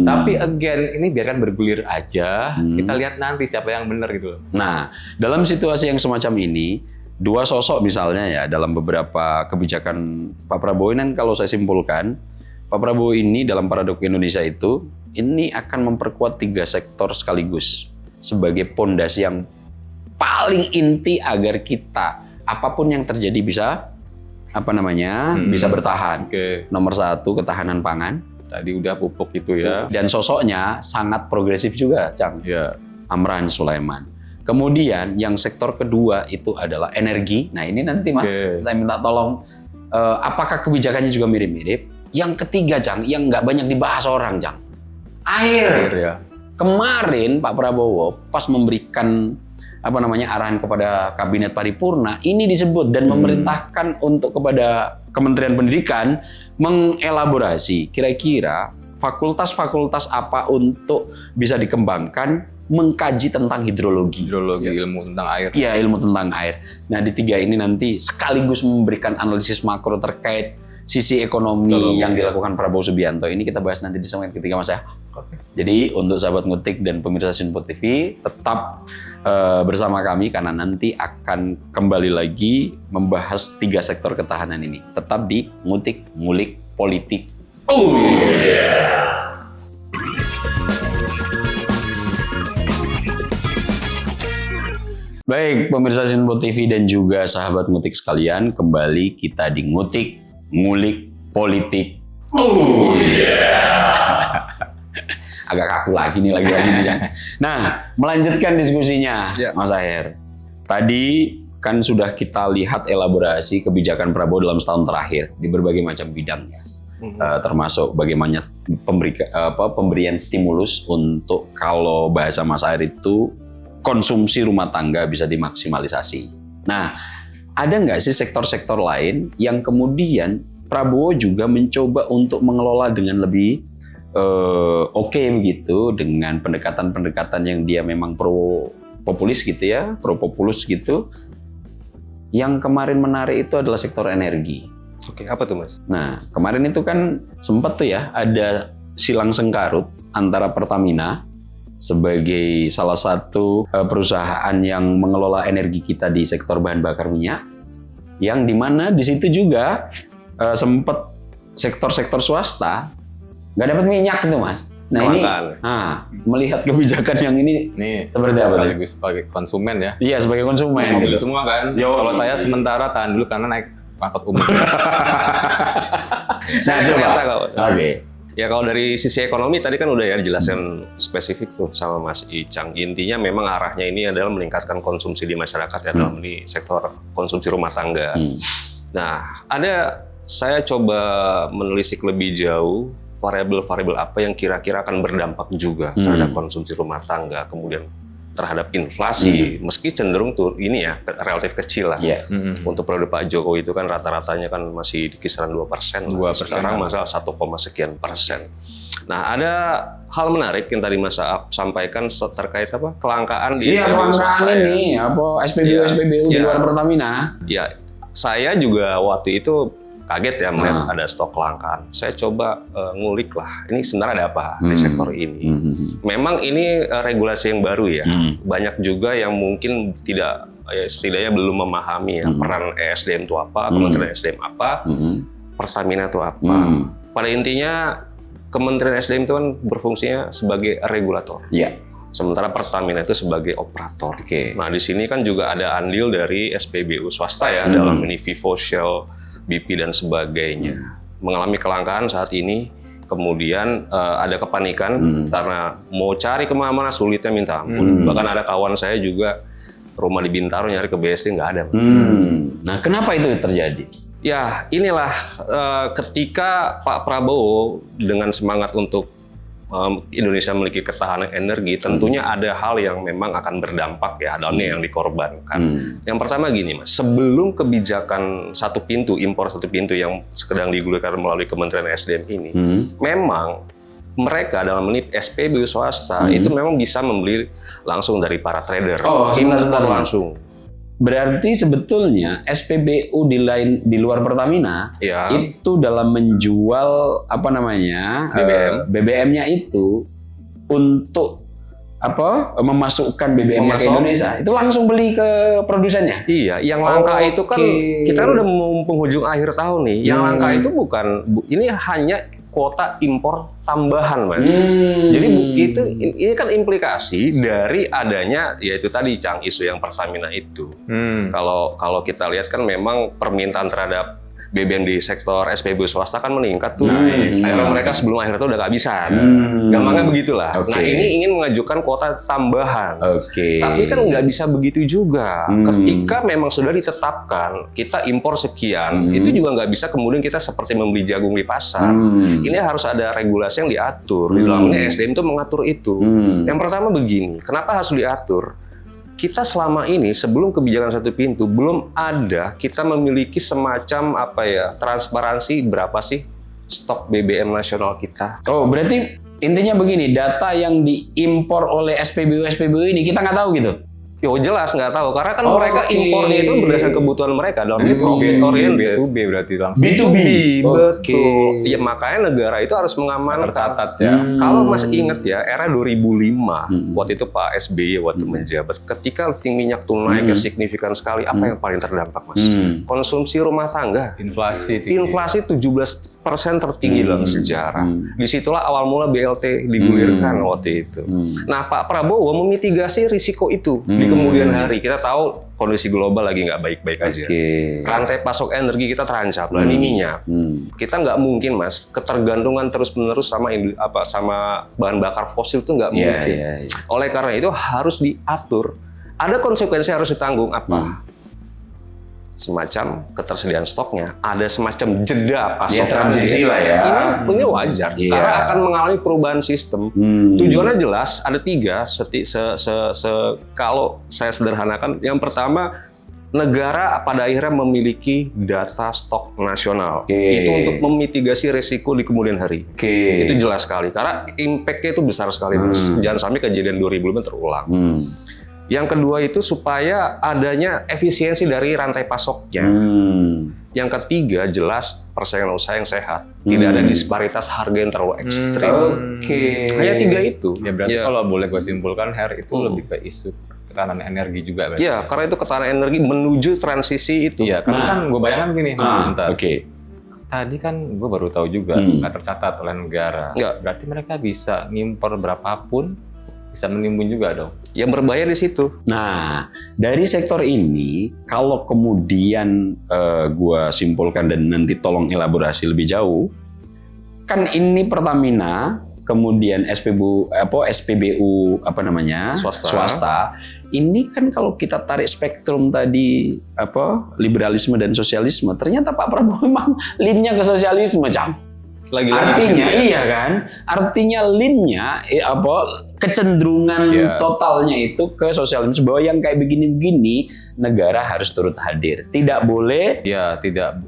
Tapi again ini biarkan bergulir aja. Kita lihat nanti siapa yang benar gitu loh.
Nah, dalam situasi yang semacam ini, dua sosok misalnya ya dalam beberapa kebijakan Pak Prabowo ini, kalau saya simpulkan, Pak Prabowo ini dalam Paradok Indonesia itu ini akan memperkuat 3 sektor sekaligus sebagai pondasi yang paling inti agar kita apapun yang terjadi bisa bisa bertahan. Nomor 1 ketahanan pangan.
Tadi udah pupuk itu ya.
Dan sosoknya sangat progresif juga, Cang.
Ya.
Amran Sulaiman. Kemudian yang sektor kedua itu adalah energi. Nah ini nanti Mas, saya minta tolong apakah kebijakannya juga mirip-mirip? Yang ketiga, Cang, yang nggak banyak dibahas orang, Cang. Air
ya.
Kemarin Pak Prabowo pas memberikan arahan kepada kabinet paripurna ini disebut dan memerintahkan untuk kepada Kementerian Pendidikan mengelaborasi kira-kira fakultas-fakultas apa untuk bisa dikembangkan mengkaji tentang hidrologi.
Ilmu tentang air.
Iya, ilmu tentang air. Nah, di 3 ini nanti sekaligus memberikan analisis makro terkait sisi ekonomi yang dilakukan Prabowo Subianto. Ini kita bahas nanti di segmen ketiga, Mas ya. Jadi untuk sahabat Ngutik dan pemirsa Sinpo TV tetap bersama kami karena nanti akan kembali lagi membahas 3 sektor ketahanan ini. Tetap di Ngutik Ngulik Politik. Baik, pemirsa Sinpo TV dan juga sahabat Ngutik sekalian, kembali kita di Ngutik Ngulik Politik. Agak kaku lagi nih lagi-lagi. Nah, melanjutkan diskusinya, Mas Aher. Tadi kan sudah kita lihat elaborasi kebijakan Prabowo dalam setahun terakhir di berbagai macam bidangnya, termasuk bagaimana pemberian stimulus untuk kalau bahasa Mas Aher itu konsumsi rumah tangga bisa dimaksimalisasi. Nah, ada nggak sih sektor-sektor lain yang kemudian Prabowo juga mencoba untuk mengelola dengan lebih oke begitu dengan pendekatan-pendekatan yang dia memang pro populis gitu ya, pro populus gitu. Yang kemarin menarik itu adalah sektor energi.
Oke, apa tuh Mas?
Nah, kemarin itu kan sempat tuh ya ada silang sengkarut antara Pertamina sebagai salah satu perusahaan yang mengelola energi kita di sektor bahan bakar minyak, yang dimana di situ juga sempat sektor-sektor swasta nggak dapat minyak itu Mas. Nah melihat kebijakan yang ini seperti apa?
Sekaligus sebagai konsumen ya.
Iya, sebagai konsumen.
Mobil semua kan. Kalau saya sementara tahan dulu karena naik angkot umum.
Saya ternyata kalau
Oke.
ya kalau dari sisi ekonomi tadi kan udah ya dijelaskan spesifik tuh sama Mas Icang. Intinya memang arahnya ini adalah meningkatkan konsumsi di masyarakat ya dalam ini sektor konsumsi rumah tangga. Nah, saya coba menelisik lebih jauh variabel-variabel apa yang kira-kira akan berdampak juga terhadap konsumsi rumah tangga, kemudian terhadap inflasi, meski cenderung tuh ini ya relatif kecil lah. Untuk periode Pak Jokowi itu kan rata-ratanya kan masih di kisaran 2%. Sekarang masalah 1, sekian persen. Nah, ada hal menarik yang tadi Mas Aap sampaikan terkait apa? Kelangkaan di
kelangkaan ini SPBU di luar Pertamina.
Ya, saya juga waktu itu kaget ya melihat ada stok kelangkaan. Saya coba ngulik lah, ini sebenarnya ada apa di sektor ini. Memang ini regulasi yang baru ya. Banyak juga yang mungkin tidak, setidaknya belum memahami ya, peran ESDM itu apa, Kementerian SDM apa, Pertamina itu apa. Pada intinya Kementerian SDM itu kan berfungsinya sebagai regulator. Sementara Pertamina itu sebagai operator. Nah, di sini kan juga ada andil dari SPBU swasta ya dalam ini Vivo, Shell, BP dan sebagainya. Mengalami kelangkaan saat ini, kemudian ada kepanikan karena mau cari kemana-mana sulitnya minta ampun. Bahkan ada kawan saya juga rumah di Bintaro nyari ke BSD nggak ada.
Nah, kenapa itu terjadi?
Ya, inilah ketika Pak Prabowo dengan semangat untuk Indonesia memiliki ketahanan energi, tentunya ada hal yang memang akan berdampak ya, ada yang dikorbankan. Yang pertama gini Mas, sebelum kebijakan satu pintu, impor satu pintu yang sedang digulirkan melalui Kementerian SDM ini, memang mereka dalam menit SPBU swasta itu memang bisa membeli langsung dari para trader.
Sebentar.
Langsung.
Berarti sebetulnya SPBU di luar Pertamina itu dalam menjual apa namanya BBM-nya itu untuk apa memasukkan BBM-nya ke Indonesia itu langsung beli ke produsennya.
Iya, yang langka itu kan kita udah mau penghujung akhir tahun nih. Yang langka itu bukan ini hanya kuota impor tambahan, Mas. Jadi ini kan implikasi dari adanya yaitu tadi Cang isu yang Pertamina itu. Kalau kita lihat kan memang permintaan terhadap BBM di sektor SPBU swasta kan meningkat tuh. Akhirnya mereka sebelum akhir itu udah kehabisan. Gampangnya begitulah. Nah, ini ingin mengajukan kuota tambahan. Tapi kan nggak bisa begitu juga. Ketika memang sudah ditetapkan kita impor sekian, itu juga nggak bisa kemudian kita seperti membeli jagung di pasar. Ini harus ada regulasi yang diatur. Di dalamnya SDM itu mengatur itu. Yang pertama begini, kenapa harus diatur? Kita selama ini sebelum kebijakan satu pintu belum ada kita memiliki semacam apa ya transparansi berapa sih stok BBM nasional kita.
Oh, berarti intinya begini, data yang diimpor oleh SPBU ini kita nggak tahu gitu?
Yo jelas nggak tahu karena kan mereka impornya itu berdasarkan kebutuhan mereka dalam ini profit oriented.
B2B berarti langsung.
B2B betul. Ya makanya negara itu harus mengamankan.
Tercatat ya.
Kalau Mas ingat ya era 2005 waktu itu Pak SBY waktu menjabat ketika lifting minyak tuh naik signifikan sekali apa yang paling terdampak Mas? Konsumsi rumah tangga.
Inflasi tinggi.
Inflasi 17% tertinggi dalam sejarah. Disitulah awal mula BLT digulirkan waktu itu. Nah Pak Prabowo memitigasi risiko itu di kemudian hari. Kita tahu kondisi global lagi nggak baik-baik aja. Rantai pasok energi kita terancam. Lah ini minyak. Kita nggak mungkin Mas ketergantungan terus-menerus sama bahan bakar fosil itu nggak mungkin. Oleh karena itu harus diatur. Ada konsekuensi harus ditanggung apa? Semacam ketersediaan stoknya, ada semacam jeda pasokan.
Transisi lah ya.
Ini wajar karena akan mengalami perubahan sistem. Tujuannya jelas, ada 3. Kalau saya sederhanakan, yang pertama negara pada akhirnya memiliki data stok nasional.
Oke.
Itu untuk memitigasi risiko di kemudian hari.
Oke.
Itu jelas sekali, karena impact-nya itu besar sekali, Mas. Jangan sampai kejadian 2005 terulang. Yang kedua itu supaya adanya efisiensi dari rantai pasoknya. Yang ketiga, jelas persaingan usaha yang sehat. Tidak ada disparitas harga yang terlalu ekstrim.
Oke.
Hanya 3 itu.
Ya berarti kalau boleh gue simpulkan, Her, itu lebih ke isu ketahanan energi juga. Berarti.
Ya, karena itu ketahanan energi menuju transisi itu.
Iya, karena kan gue bayangkan begini, sebentar.
Oke.
Tadi kan gue baru tahu juga, nggak tercatat oleh negara.
Nggak.
Berarti mereka bisa ngimpor berapapun, bisa menimbun juga dong.
Yang berbahaya di situ.
Nah, dari sektor ini, kalau kemudian gua simpulkan dan nanti tolong elaborasi lebih jauh, kan ini Pertamina, kemudian SPBU apa namanya, swasta. Ini kan kalau kita tarik spektrum tadi liberalisme dan sosialisme, ternyata Pak Prabowo memang lean-nya ke sosialisme, Cang. Artinya iya kan? Artinya lean-nya kecenderungan totalnya itu ke sosialisme, bahwa yang kayak begini-begini negara harus turut hadir. Tidak boleh
tidak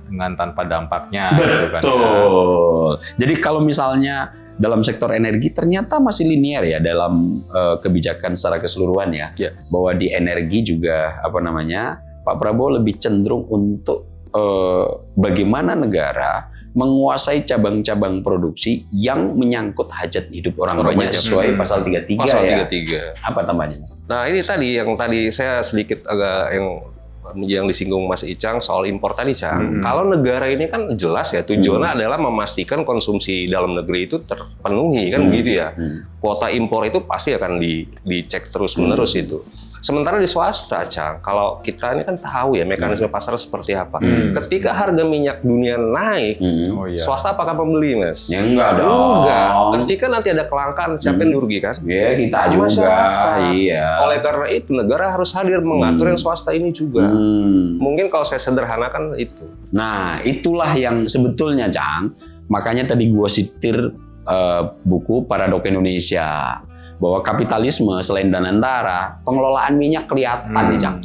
dengan tanpa dampaknya.
Betul. Jadi kalau misalnya dalam sektor energi ternyata masih linear ya dalam kebijakan secara keseluruhan ya. Bahwa di energi juga Pak Prabowo lebih cenderung untuk bagaimana negara menguasai cabang-cabang produksi yang menyangkut hajat hidup orang banyak sesuai pasal 33
pasal
ya.
33.
Apa tambahnya, Mas?
Nah, ini tadi yang tadi saya sedikit agak yang disinggung Mas Icang soal impor tadi, Cang. Kalau negara ini kan jelas ya tujuannya adalah memastikan konsumsi dalam negeri itu terpenuhi kan begitu ya. Kuota impor itu pasti akan dicek terus-menerus itu. Sementara di swasta, Cang, kalau kita ini kan tahu ya mekanisme pasar seperti apa. Ketika harga minyak dunia naik, swasta apakah pembeli, Mas?
Ya enggak dong.
Ketika nanti ada kelangkaan, siapa yang dirugikan?
Ya kita juga.
Masyarakat.
Iya.
Oleh karena itu negara harus hadir mengatur yang swasta ini juga. Mungkin kalau saya sederhanakan itu.
Nah, itulah yang sebetulnya, Cang. Makanya tadi gua sitir buku Paradok Indonesia. Bahwa kapitalisme selain Danantara, pengelolaan minyak kelihatan nih, Cang.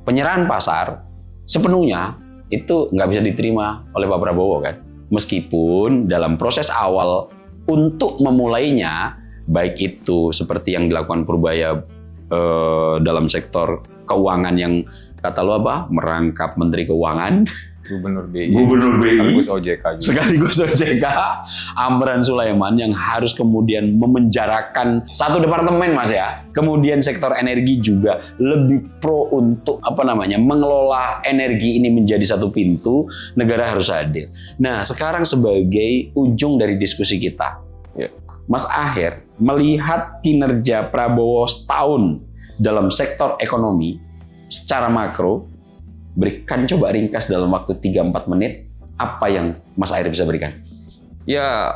Penyerahan pasar sepenuhnya itu nggak bisa diterima oleh Pak Prabowo kan. Meskipun dalam proses awal untuk memulainya, baik itu seperti yang dilakukan Purbaya dalam sektor keuangan yang kata lo merangkap Menteri Keuangan,
Gubernur BI,
sekaligus OJK, Amran Sulaiman yang harus kemudian memenjarakan satu departemen, Mas ya. Kemudian sektor energi juga lebih pro untuk mengelola energi ini menjadi satu pintu, negara harus hadir. Nah, sekarang sebagai ujung dari diskusi kita, Mas Aher melihat kinerja Prabowo setahun dalam sektor ekonomi secara makro. Berikan coba ringkas dalam waktu 3-4 menit apa yang Mas Aher bisa berikan.
Ya,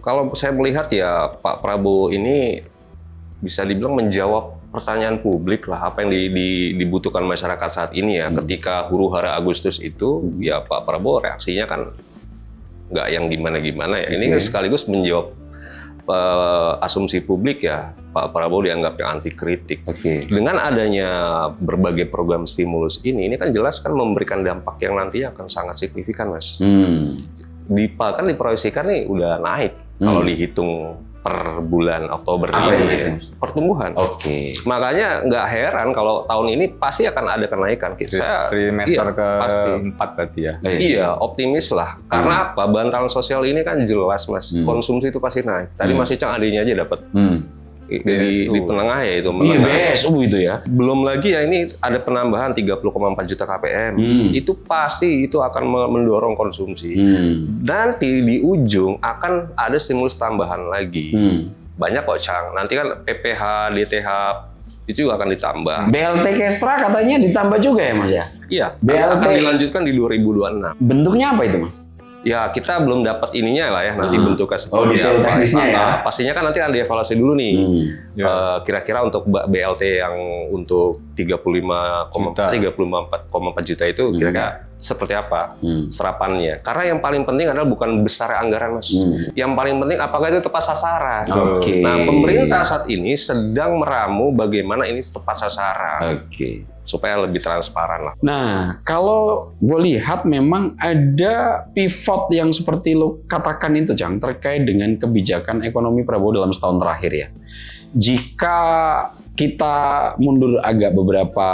kalau saya melihat ya Pak Prabowo ini bisa dibilang menjawab pertanyaan publik lah, apa yang dibutuhkan masyarakat saat ini ya. Ketika huru-hara Agustus itu, ya Pak Prabowo reaksinya kan nggak yang gimana-gimana ya. Ini kan sekaligus menjawab asumsi publik ya, Pak Prabowo dianggap yang anti kritik. Dengan adanya berbagai program stimulus ini kan jelas kan memberikan dampak yang nanti akan sangat signifikan, Mas. Kan diproyeksikan nih udah naik kalau dihitung per bulan Oktober ini. Pertumbuhan. Makanya nggak heran kalau tahun ini pasti akan ada kenaikan.
Trimester ke-4 berarti ya.
Iya, optimis lah. Karena apa? Bantalan sosial ini kan jelas, Mas. Konsumsi itu pasti naik. Tadi Mas Icang adanya aja dapat di penengah ya itu.
Iya, BSU itu ya.
Belum lagi ya ini ada penambahan 30,4 juta KPM. Itu pasti itu akan mendorong konsumsi. Nanti di ujung akan ada stimulus tambahan lagi. Banyak kok, Cang. Nanti kan PPH, DTH itu juga akan ditambah.
BLT Kestra katanya ditambah juga ya, Mas ya?
Iya,
BLT
akan dilanjutkan di 2026.
Bentuknya apa itu, Mas?
Ya, kita belum dapat ininya lah ya, nanti bentuknya seperti
detail
apa.
teknisnya ya.
Pastinya kan nanti akan dievaluasi dulu nih. Kira-kira untuk BLT yang untuk 34,4 juta itu kira-kira seperti apa serapannya. Karena yang paling penting adalah bukan besar anggaran, Mas. Yang paling penting apakah itu tepat sasaran. Nah, pemerintah saat ini sedang meramu bagaimana ini tepat sasaran. supaya lebih transparan lah.
Nah, kalau gue lihat memang ada pivot yang seperti lo katakan itu, Cang, terkait dengan kebijakan ekonomi Prabowo dalam setahun terakhir ya. Jika kita mundur agak beberapa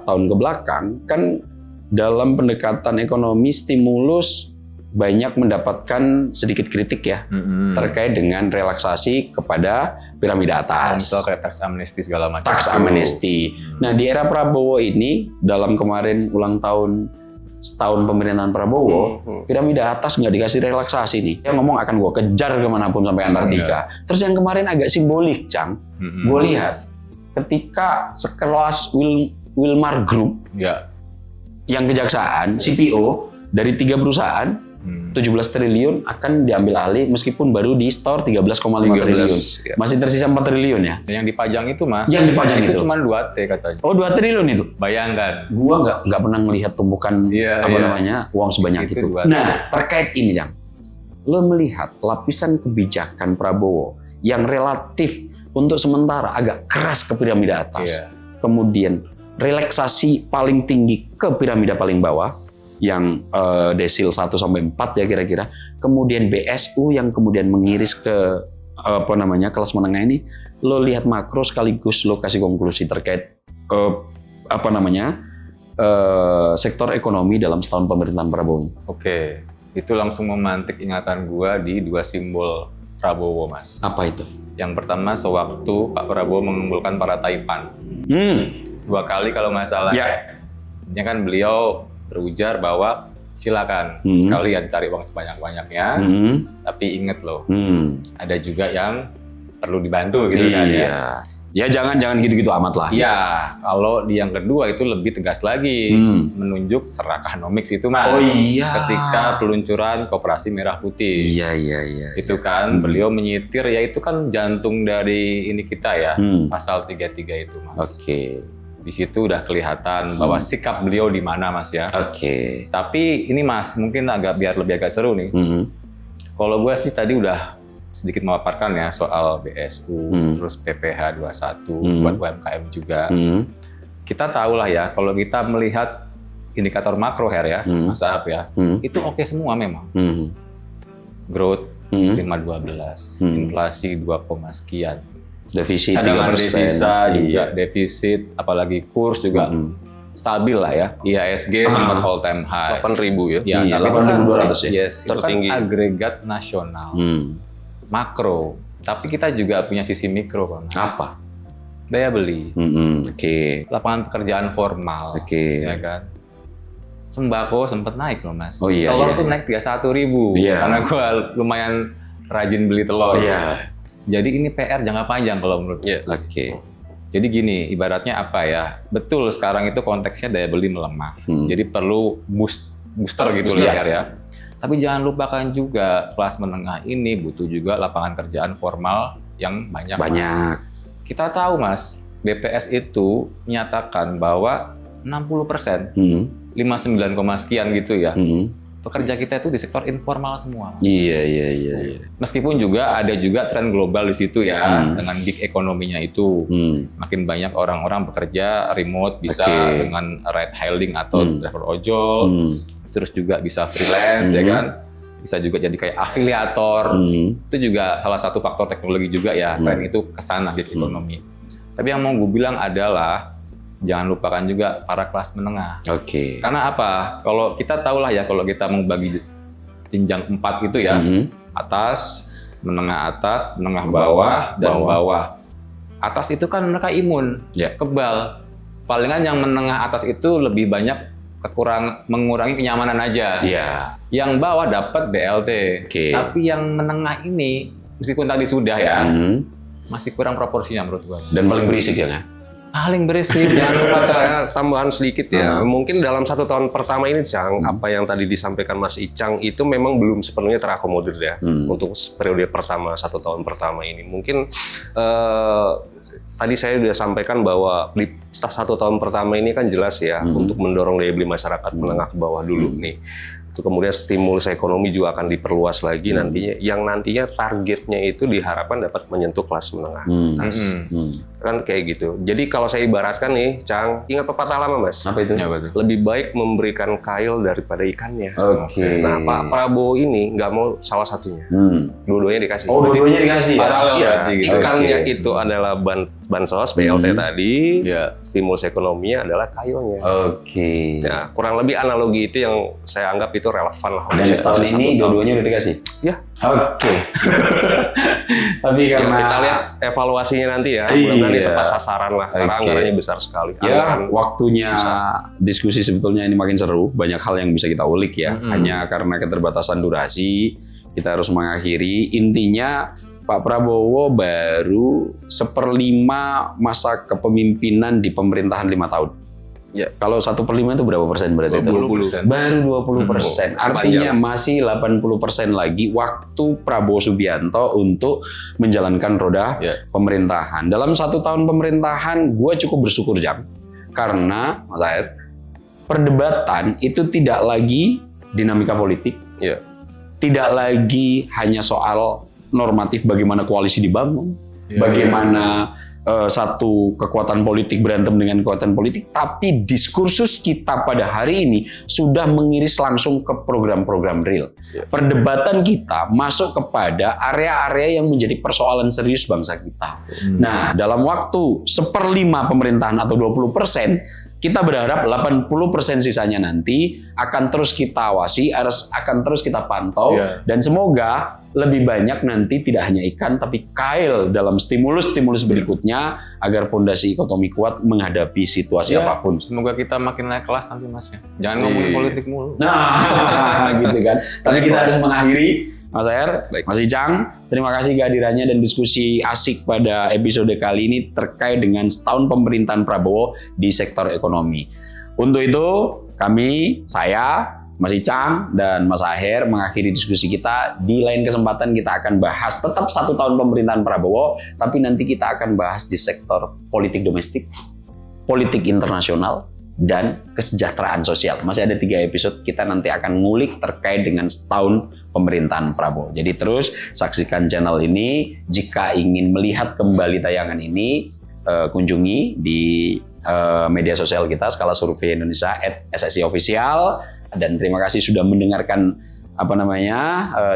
tahun ke belakang, kan dalam pendekatan ekonomi stimulus banyak mendapatkan sedikit kritik ya terkait dengan relaksasi kepada piramida atas.
Misal kayak tax amnesty segala macam.
Tax amnesty. Nah, di era Prabowo ini, dalam kemarin ulang tahun setahun pemerintahan Prabowo, piramida atas nggak dikasih relaksasi nih. Dia ngomong akan gue kejar kemanapun sampai Antartika. Terus yang kemarin agak simbolik, Cang. Gue lihat ketika sekelas Wilmar Group, yang kejaksaan, CPO, dari 3 perusahaan, 17 triliun akan diambil alih meskipun baru di store 13,5 triliun.
Ya.
Masih tersisa 4 triliun ya?
Dan yang dipajang itu, Mas.
Yang dipajang itu
cuma 2T katanya.
Oh, 2 triliun itu?
Bayangkan.
Gua nggak pernah melihat tumpukan uang sebanyak itu. Nah, terkait ini, Jang. Lo melihat lapisan kebijakan Prabowo yang relatif untuk sementara agak keras ke piramida atas. Kemudian relaksasi paling tinggi ke piramida paling bawah, yang desil 1 sampai 4 ya kira-kira. Kemudian BSU yang kemudian mengiris ke kelas menengah ini. Lo lihat makro sekaligus lo kasih konklusi terkait sektor ekonomi dalam setahun pemerintahan Prabowo.
Oke, itu langsung memantik ingatan gua di 2 simbol Prabowo, Mas.
Apa itu?
Yang pertama, sewaktu Pak Prabowo mengumpulkan para Taipan. 2 kali kalau masalah. Ya kan beliau berujar bahwa silakan kalian cari uang sebanyak-banyaknya, tapi inget loh, ada juga yang perlu dibantu gitu kan ya.
Ya jangan gitu-gitu amat lah.
Iya, kalau di yang kedua itu lebih tegas lagi, menunjuk Serakanomics itu, Mas.
Oh iya.
Ketika peluncuran Koperasi Merah Putih.
Iya.
Itu kan beliau menyitir, ya itu kan jantung dari ini kita ya, pasal 33 itu, Mas.
Oke.
Di situ udah kelihatan bahwa sikap beliau di mana, Mas ya.
Oke.
Tapi ini, Mas, mungkin biar lebih agak seru nih. Kalau gue sih tadi udah sedikit memaparkan ya soal BSU, terus PPh 21 buat UMKM juga. Kita tahu lah ya, kalau kita melihat indikator makro ya, Mas Ahab ya, itu oke semua memang. Growth 5,12, inflasi 2, sekian.
Defisit
cadangan
3%.
devisa juga defisit, apalagi kurs juga stabil lah ya. IHSG sempat all time high.
8.000 ya?
Iya,
tapi
8.200 ya.
Yes, itu kan
Tertinggi.
agregat nasional, makro. Tapi kita juga punya sisi mikro, Pak.
Apa?
Daya beli,
Oke.
lapangan pekerjaan formal, ya kan. Sembako sempat naik loh, Mas.
Oh iya.
Telur tuh naik 31.000 karena gua lumayan rajin beli telur.
Iya.
Jadi ini PR jangka panjang kalau menurut gue.
Oke.
Jadi gini, ibaratnya apa ya? Betul sekarang itu konteksnya daya beli melemah. Jadi perlu booster gitu lah ya. Tapi jangan lupakan juga kelas menengah ini butuh juga lapangan kerjaan formal yang banyak. Mas. Kita tahu, Mas, BPS itu menyatakan bahwa 60%, 59, sekian gitu ya. Pekerja kita itu di sektor informal semua, Mas.
Iya.
Meskipun juga ada juga tren global di situ ya, dengan gig ekonominya itu. Makin banyak orang-orang bekerja remote, bisa dengan ride hailing atau driver ojol, terus juga bisa freelance ya kan. Bisa juga jadi kayak afiliator. Itu juga salah satu faktor teknologi juga ya, tren itu ke sana gig ekonomi. Tapi yang mau gue bilang adalah jangan lupakan juga para kelas menengah.
Oke.
Karena apa? Kalau kita tahulah ya, kalau kita mau bagi jenjang 4 itu ya, atas, menengah bawah, dan bawah. Atas itu kan mereka imun, kebal. Palingan yang menengah atas itu lebih banyak mengurangi kenyamanan aja.
Iya.
Yang bawah dapat BLT. Tapi yang menengah ini, meskipun tadi sudah ya, masih kurang proporsinya menurut gua.
Dan paling berisik ya?
Paling berisik, jangan lupa.
Tambahan sedikit ya, mungkin dalam 1 tahun pertama ini, Cang, apa yang tadi disampaikan Mas Icang itu memang belum sepenuhnya terakomodir ya, untuk periode pertama 1 tahun pertama ini. Mungkin tadi saya sudah sampaikan bahwa di 1 tahun pertama ini kan jelas ya, untuk mendorong daya beli masyarakat menengah ke bawah dulu nih. Itu kemudian stimulus ekonomi juga akan diperluas lagi nantinya, yang nantinya targetnya itu diharapkan dapat menyentuh kelas menengah atas. kan kayak gitu. Jadi kalau saya ibaratkan nih, Cang, ingat pepatah lama Mas?
Apa itu?
Ya, betul.
Lebih baik memberikan kail daripada ikannya.
Oke.
Nah, Pak Prabowo ini nggak mau salah satunya. Dua-duanya dikasih.
Oh, dua-duanya dikasih ya?
Paralel
Iya,
berarti gitu.
ikannya
Oke.
itu adalah bansos BLT tadi,
Iya.
stimulus ekonominya adalah kailnya.
Oke.
Nah, kurang lebih analogi itu yang saya anggap itu relevan lah.
Dan setahun ini dua-duanya udah dikasih?
Ya.
Oke. Tapi
Ya,
karena
kita lihat evaluasinya nanti ya,
Iya.
mudah-mudahan ini tepat sasaran lah, karena
Oke.
anggarannya besar sekali.
ya
Anggaran
waktunya diskusi sebetulnya ini makin seru, banyak hal yang bisa kita ulik ya. Hanya karena keterbatasan durasi, kita harus mengakhiri. Intinya Pak Prabowo baru 1/5 masa kepemimpinan di pemerintahan 5 tahun.
Ya.
Kalau 1/5 itu berapa persen berarti itu?
20%.
Baru 20%. Artinya
Sepanjang.
masih 80% lagi waktu Prabowo Subianto untuk menjalankan roda
Ya.
pemerintahan. Dalam 1 tahun pemerintahan, gue cukup bersyukur Jam. Karena, Mas Aher, perdebatan itu tidak lagi dinamika politik,
ya.
tidak lagi hanya soal normatif bagaimana koalisi dibangun,
Ya.
bagaimana satu kekuatan politik berantem dengan kekuatan politik, tapi diskursus kita pada hari ini sudah mengiris langsung ke program-program real. Perdebatan kita masuk kepada area-area yang menjadi persoalan serius bangsa kita. Nah, dalam waktu 1/5 pemerintahan atau 20%, kita berharap 80% sisanya nanti akan terus kita awasi, akan terus kita pantau, dan semoga lebih banyak nanti tidak hanya ikan, tapi kail dalam stimulus-stimulus berikutnya agar fondasi ekonomi kuat menghadapi situasi apapun.
Semoga kita makin naik kelas nanti Mas ya. Jangan ngomongin politik mulu.
Nah, gitu kan. Tapi kita harus mengakhiri, Mas Aher, Mas Icang, terima kasih kehadirannya dan diskusi asik pada episode kali ini terkait dengan setahun pemerintahan Prabowo di sektor ekonomi. Untuk itu, saya, Mas Icang, dan Mas Aher mengakhiri diskusi kita. Di lain kesempatan kita akan bahas tetap 1 tahun pemerintahan Prabowo, tapi nanti kita akan bahas di sektor politik domestik, politik internasional, dan kesejahteraan sosial. Masih ada 3 episode, kita nanti akan ngulik terkait dengan setahun pemerintahan Prabowo. Jadi terus saksikan channel ini. Jika ingin melihat kembali tayangan ini, kunjungi di media sosial kita, Skala Survei Indonesia @SSI_Official. Dan terima kasih sudah mendengarkan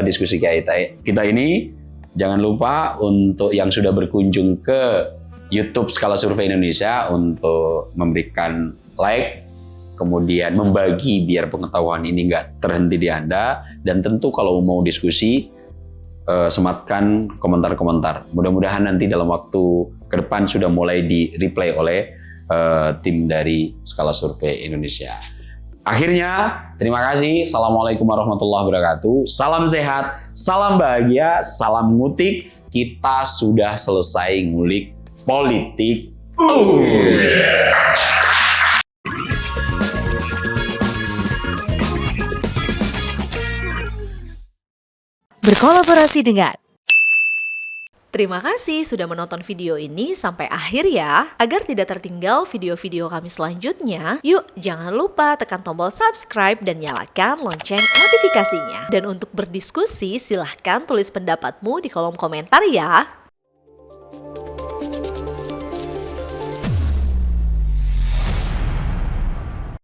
diskusi kita ini. Jangan lupa untuk yang sudah berkunjung ke YouTube Skala Survei Indonesia untuk memberikan like, kemudian membagi biar pengetahuan ini nggak terhenti di Anda. Dan tentu kalau mau diskusi, sematkan komentar-komentar. Mudah-mudahan nanti dalam waktu ke depan sudah mulai di-replay oleh tim dari Skala Survei Indonesia. Akhirnya, terima kasih. Assalamualaikum warahmatullahi wabarakatuh. Salam sehat, salam bahagia, salam ngutik. Kita sudah selesai ngulik politik.
Berkolaborasi dengan. Terima kasih sudah menonton video ini sampai akhir ya. Agar tidak tertinggal video-video kami selanjutnya, yuk jangan lupa tekan tombol subscribe dan nyalakan lonceng notifikasinya. Dan untuk berdiskusi, silahkan tulis pendapatmu di kolom komentar ya.